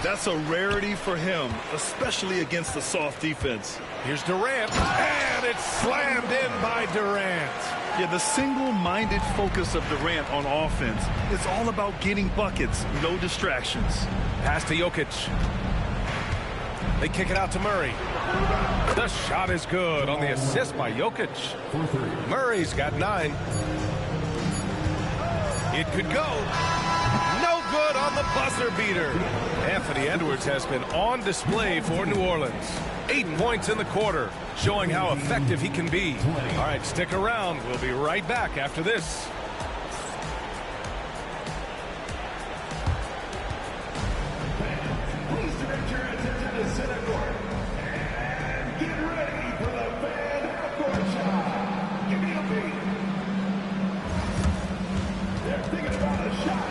That's a rarity for him, especially against the soft defense. Here's Durant. And it's slammed in by Durant. Yeah, the single-minded focus of Durant on offense is all about getting buckets, no distractions. Pass to Jokic. They kick it out to Murray. The shot is good on the assist by Jokic. Murray's got 9. It could go. No good on the buzzer beater. Anthony Edwards has been on display for New Orleans. 8 points in the quarter, showing how effective he can be. All right, stick around. We'll be right back after this. Please direct your attention to center court. And get ready for the fan half-court shot. Give me a beat. They're thinking about a shot.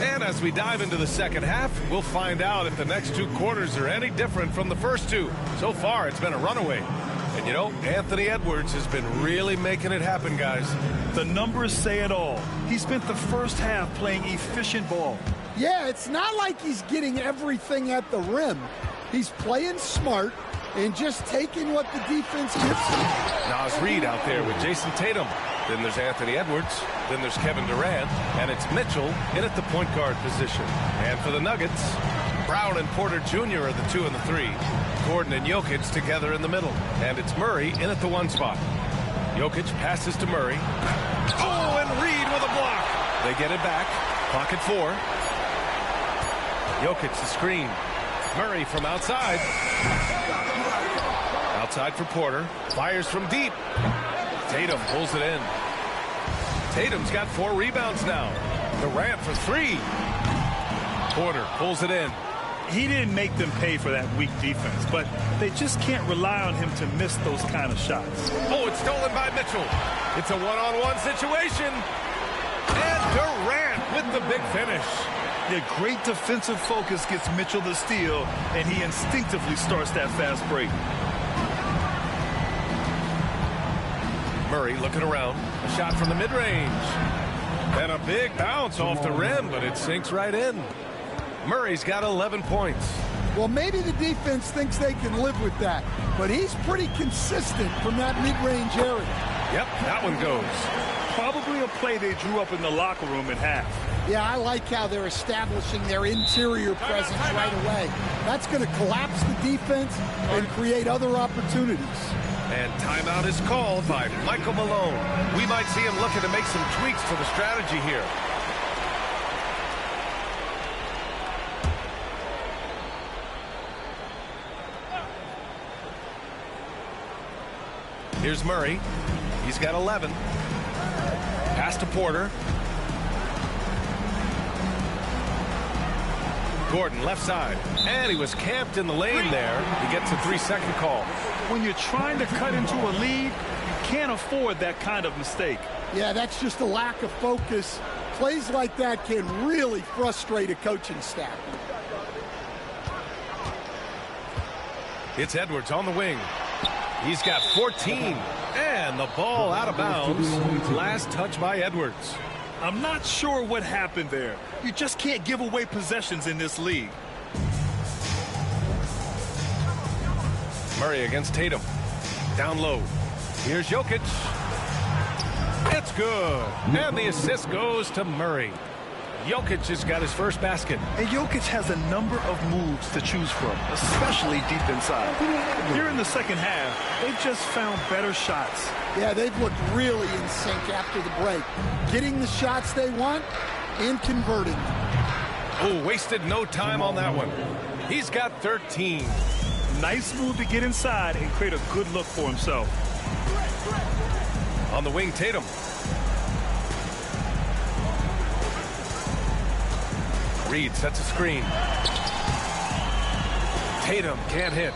And as we dive into the second half, we'll find out if the next 2 quarters are any different from the first 2. So far, it's been a runaway. And you know, Anthony Edwards has been really making it happen, guys. The numbers say it all. He spent the first half playing efficient ball. Yeah, it's not like he's getting everything at the rim. He's playing smart and just taking what the defense gives him. Nas Reed out there with Jason Tatum. Then there's Anthony Edwards. Then there's Kevin Durant. And it's Mitchell in at the point guard position. And for the Nuggets, Brown and Porter Jr. are the 2 and the 3. Gordon and Jokic together in the middle. And it's Murray in at the 1 spot. Jokic passes to Murray. Oh, and Reed with a block. They get it back. Clock at 4. Jokic the screen. Murray from outside. Outside for Porter. Fires from deep. Tatum pulls it in. Tatum's got 4 rebounds now. Durant for 3. Porter pulls it in. He didn't make them pay for that weak defense, but they just can't rely on him to miss those kind of shots. Oh, it's stolen by Mitchell. It's a one-on-one situation. And Durant with the big finish. Yeah, great defensive focus gets Mitchell the steal, and he instinctively starts that fast break. Murray looking around. A shot from the mid-range. And a big bounce off the rim, but it sinks right in. Murray's got 11 points. Well, maybe the defense thinks they can live with that, but he's pretty consistent from that mid-range area. Yep, that one goes. Probably a play they drew up in the locker room at half. Yeah, I like how they're establishing their interior presence right away. That's going to collapse the defense and create other opportunities. And timeout is called by Michael Malone. We might see him looking to make some tweaks to the strategy here. Here's Murray. He's got 11. Pass to Porter. Gordon, left side. And he was camped in the lane there. He gets a 3-second call. When you're trying to cut into a lead, you can't afford that kind of mistake. Yeah, that's just a lack of focus. Plays like that can really frustrate a coaching staff. It's Edwards on the wing. He's got 14, and the ball out of bounds. Last touch by Edwards. I'm not sure what happened there. You just can't give away possessions in this league. Murray against Tatum. Down low. Here's Jokic. It's good. And the assist goes to Murray. Jokic has got his first basket. And Jokic has a number of moves to choose from, especially deep inside. Here in the second half, they've just found better shots. Yeah, they've looked really in sync after the break. Getting the shots they want and converting them. Oh, wasted no time on that one. He's got 13. Nice move to get inside and create a good look for himself. On the wing, Tatum. Reed sets a screen. Tatum can't hit.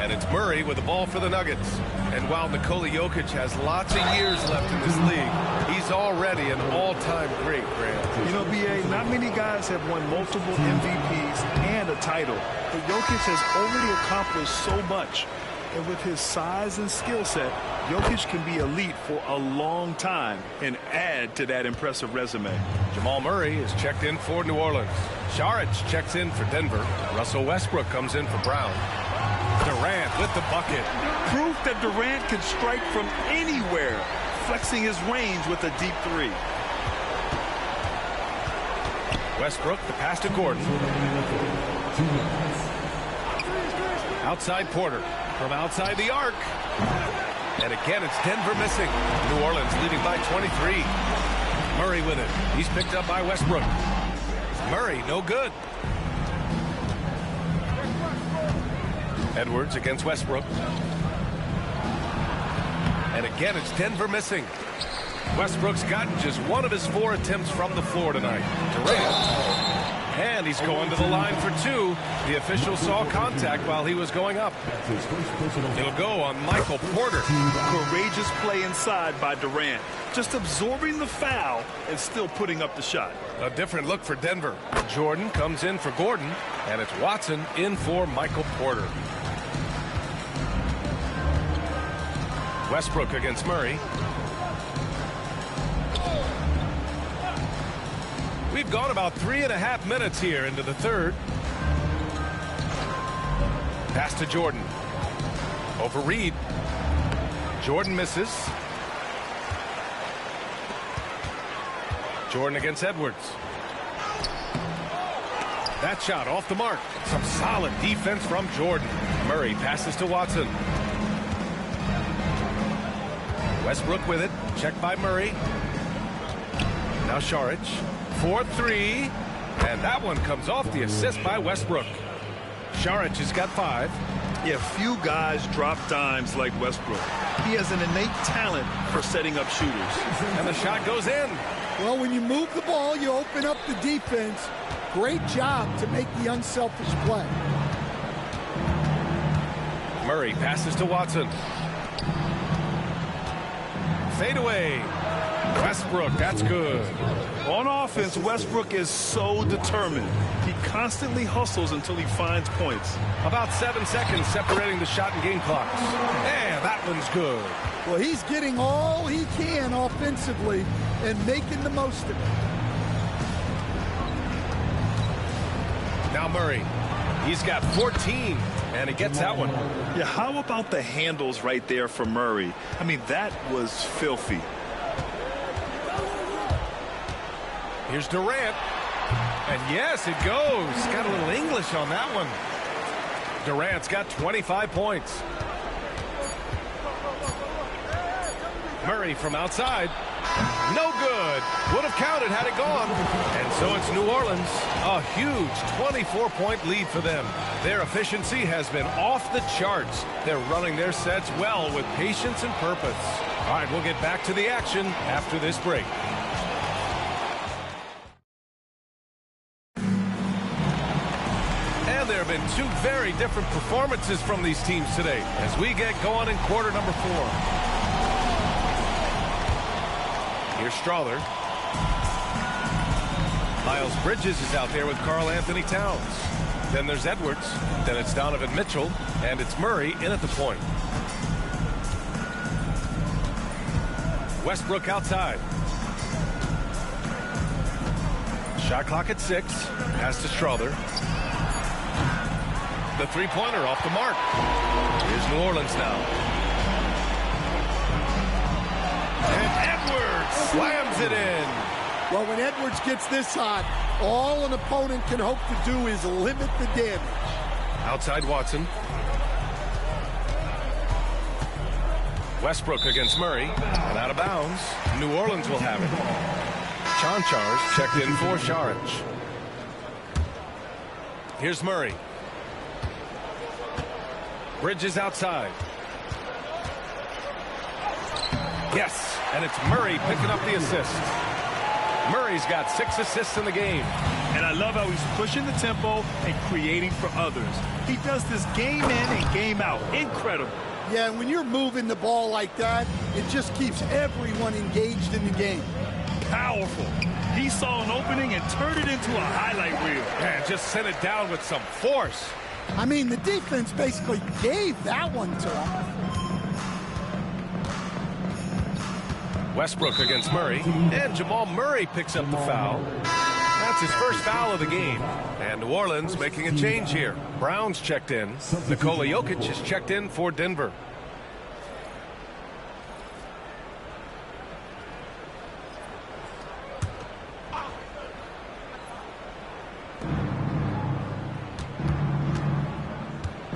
And it's Murray with the ball for the Nuggets. And while Nikola Jokic has lots of years left in this league, he's already an all-time great, Grant. You know, B.A., not many guys have won multiple MVPs and a title. But Jokic has already accomplished so much. And with his size and skill set, Jokic can be elite for a long time and add to that impressive resume. Jamal Murray is checked in for New Orleans. Saric checks in for Denver. Russell Westbrook comes in for Brown. Durant with the bucket. Proof that Durant can strike from anywhere, flexing his range with a deep three. Westbrook, the pass to Gordon. Outside Porter. From outside the arc. And again, it's Denver missing. New Orleans leading by 23. Murray with it. He's picked up by Westbrook. Murray, no good. Edwards against Westbrook. And again, it's Denver missing. Westbrook's gotten just one of his 4 attempts from the floor tonight. Durant. And he's going to the line for 2. The official saw contact while he was going up. It'll go on Michael Porter. Courageous play inside by Durant. Just absorbing the foul and still putting up the shot. A different look for Denver. Jordan comes in for Gordon. And it's Watson in for Michael Porter. Westbrook against Murray. We've gone about 3.5 minutes here into the third. Pass to Jordan. Over Reed. Jordan misses. Jordan against Edwards. That shot off the mark. Some solid defense from Jordan. Murray passes to Watson. Westbrook with it. Checked by Murray. Now Saric. 4-3. And that one comes off the assist by Westbrook. Saric has got 5. Yeah, few guys drop dimes like Westbrook. He has an innate talent for setting up shooters. And the shot goes in. Well, when you move the ball, you open up the defense. Great job to make the unselfish play. Murray passes to Watson. Fade away. Westbrook, that's good. On offense, Westbrook is so determined. He constantly hustles until he finds points. About 7 seconds separating the shot and game clocks. And that one's good. Well, he's getting all he can offensively and making the most of it. Now Murray. He's got 14, and he gets that one. Yeah, how about the handles right there for Murray? I mean, that was filthy. Here's Durant. And yes, it goes. Got a little English on that one. Durant's got 25 points. Murray from outside. No good. Would have counted had it gone. And so it's New Orleans. A huge 24-point lead for them. Their efficiency has been off the charts. They're running their sets well with patience and purpose. All right, we'll get back to the action after this break. And there have been two very different performances from these teams today as we get going in quarter number 4. Here's Strawther. Miles Bridges is out there with Karl Anthony Towns. Then there's Edwards. Then it's Donovan Mitchell. And it's Murray in at the point. Westbrook outside. Shot clock at 6. Pass to Strawther. The three-pointer off the mark. Here's New Orleans now. And Edwards slams it in. Well, when Edwards gets this hot, all an opponent can hope to do is limit the damage. Outside Watson. Westbrook against Murray. And out of bounds. New Orleans will have it. Chanchar's checked in for Saric. Here's Murray. Bridges outside. Yes, and it's Murray picking up the assist. Murray's got 6 assists in the game. And I love how he's pushing the tempo and creating for others. He does this game in and game out. Incredible. Yeah, when you're moving the ball like that, it just keeps everyone engaged in the game. Powerful. He saw an opening and turned it into a highlight reel. And just sent it down with some force. I mean, the defense basically gave that one to him. Westbrook against Murray. And Jamal Murray picks up the foul. That's his first foul of the game. And New Orleans making a change here. Brown's checked in. Nikola Jokic is checked in for Denver.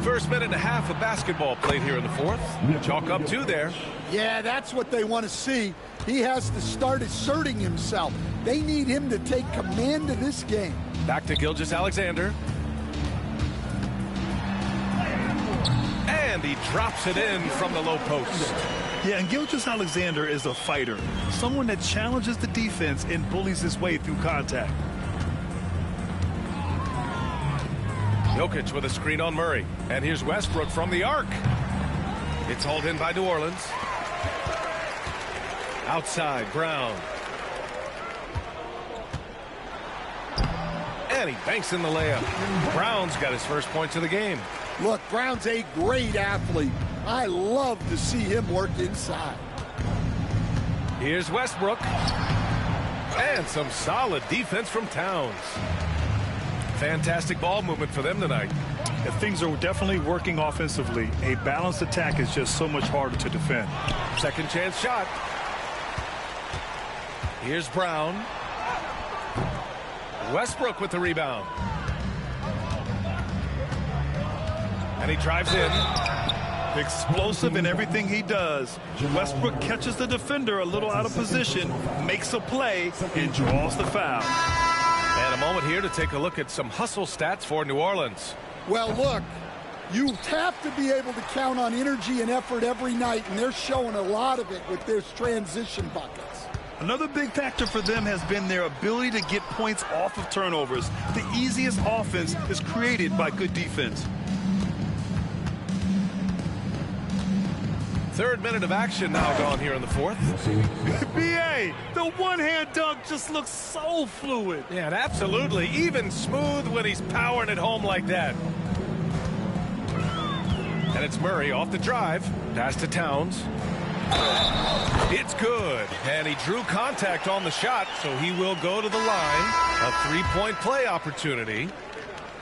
First minute and a half of basketball played here in the 4th. Chalk up 2 there. Yeah, that's what they want to see. He has to start asserting himself. They need him to take command of this game. Back to Gilgeous-Alexander. And he drops it in from the low post. Yeah, and Gilgeous-Alexander is a fighter. Someone that challenges the defense and bullies his way through contact. Jokic with a screen on Murray. And here's Westbrook from the arc. It's hauled in by New Orleans. Outside, Brown. And he banks in the layup. Brown's got his first points of the game. Look, Brown's a great athlete. I love to see him work inside. Here's Westbrook. And some solid defense from Towns. Fantastic ball movement for them tonight. And things are definitely working offensively. A balanced attack is just so much harder to defend. Second chance shot. Here's Brown. Westbrook with the rebound. And he drives in. Explosive in everything he does. Westbrook catches the defender a little out of position, makes a play, and draws the foul. And a moment here to take a look at some hustle stats for New Orleans. Well, look, you have to be able to count on energy and effort every night, and they're showing a lot of it with their transition buckets. Another big factor for them has been their ability to get points off of turnovers. The easiest offense is created by good defense. Third minute of action now gone here in the 4th. B.A., the one-hand dunk just looks so fluid. Yeah, and absolutely. Even smooth when he's powering it home like that. And it's Murray off the drive. Pass to Towns. It's good. And he drew contact on the shot, so he will go to the line. A three-point play opportunity.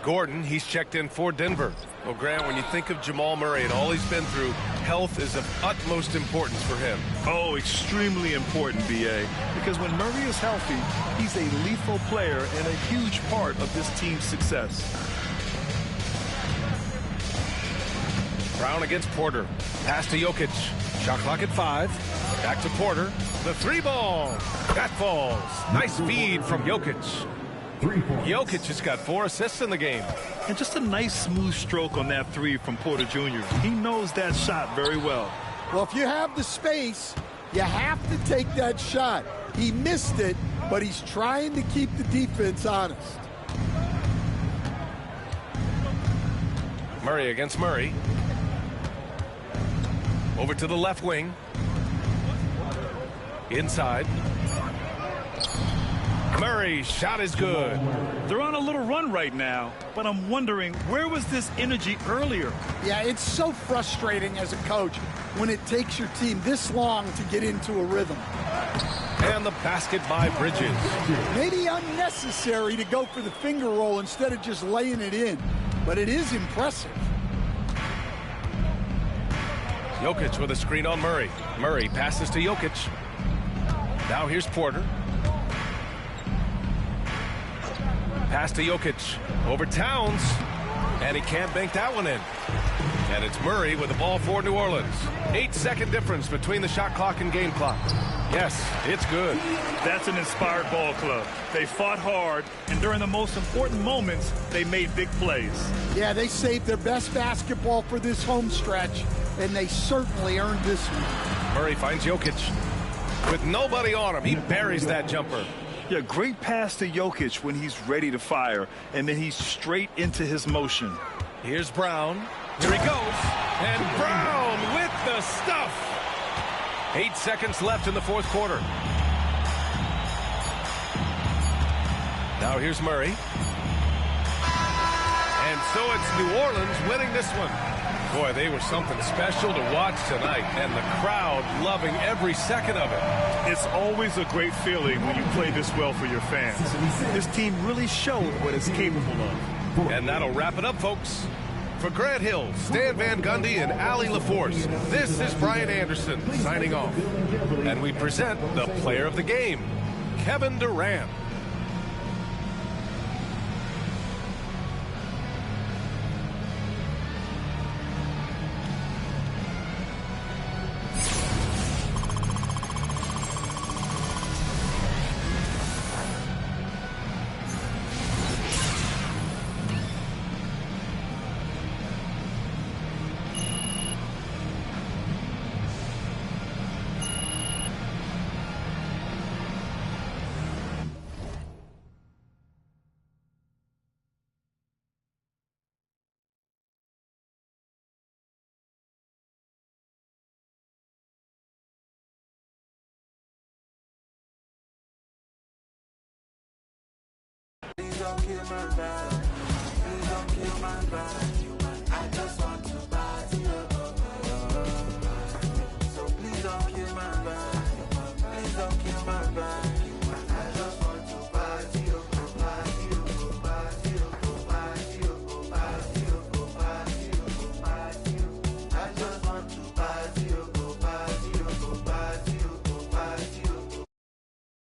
Gordon, he's checked in for Denver. Well, Grant, when you think of Jamal Murray and all he's been through, health is of utmost importance for him. Oh, extremely important, B.A., because when Murray is healthy, he's a lethal player and a huge part of this team's success. Brown against Porter. Pass to Jokic. Shot clock at 5. Back to Porter. The three ball. That falls. Nice feed from Jokic. Jokic has got 4 assists in the game. And just a nice smooth stroke on that three from Porter Jr. He knows that shot very well. Well, if you have the space, you have to take that shot. He missed it, but he's trying to keep the defense honest. Murray against Murray. Over to the left wing. Inside. Murray's shot is good. They're on a little run right now, but I'm wondering, where was this energy earlier? Yeah, it's so frustrating as a coach when it takes your team this long to get into a rhythm. And the basket by Bridges. Maybe unnecessary to go for the finger roll instead of just laying it in, but it is impressive. Jokic with a screen on Murray. Murray passes to Jokic. Now here's Porter. Pass to Jokic. Over Towns. And he can't bank that one in. And it's Murray with the ball for New Orleans. 8-second difference between the shot clock and game clock. Yes, it's good. That's an inspired ball club. They fought hard, and during the most important moments, they made big plays. Yeah, they saved their best basketball for this home stretch, and they certainly earned this one. Murray finds Jokic. With nobody on him, he buries that jumper. Yeah, great pass to Jokic when he's ready to fire, and then he's straight into his motion. Here's Brown. Here he goes. And Brown with the stuff. 8 seconds left in the fourth quarter. Now here's Murray. And so it's New Orleans winning this one. Boy, they were something special to watch tonight, and the crowd loving every second of it. It's always a great feeling when you play this well for your fans. This team really showed what it's capable of. And that'll wrap it up, folks. For Grant Hill, Stan Van Gundy, and Allie LaForce, this is Brian Anderson signing off. And we present the player of the game, Kevin Durant. Please don't kill my vibe. Please don't kill my vibe.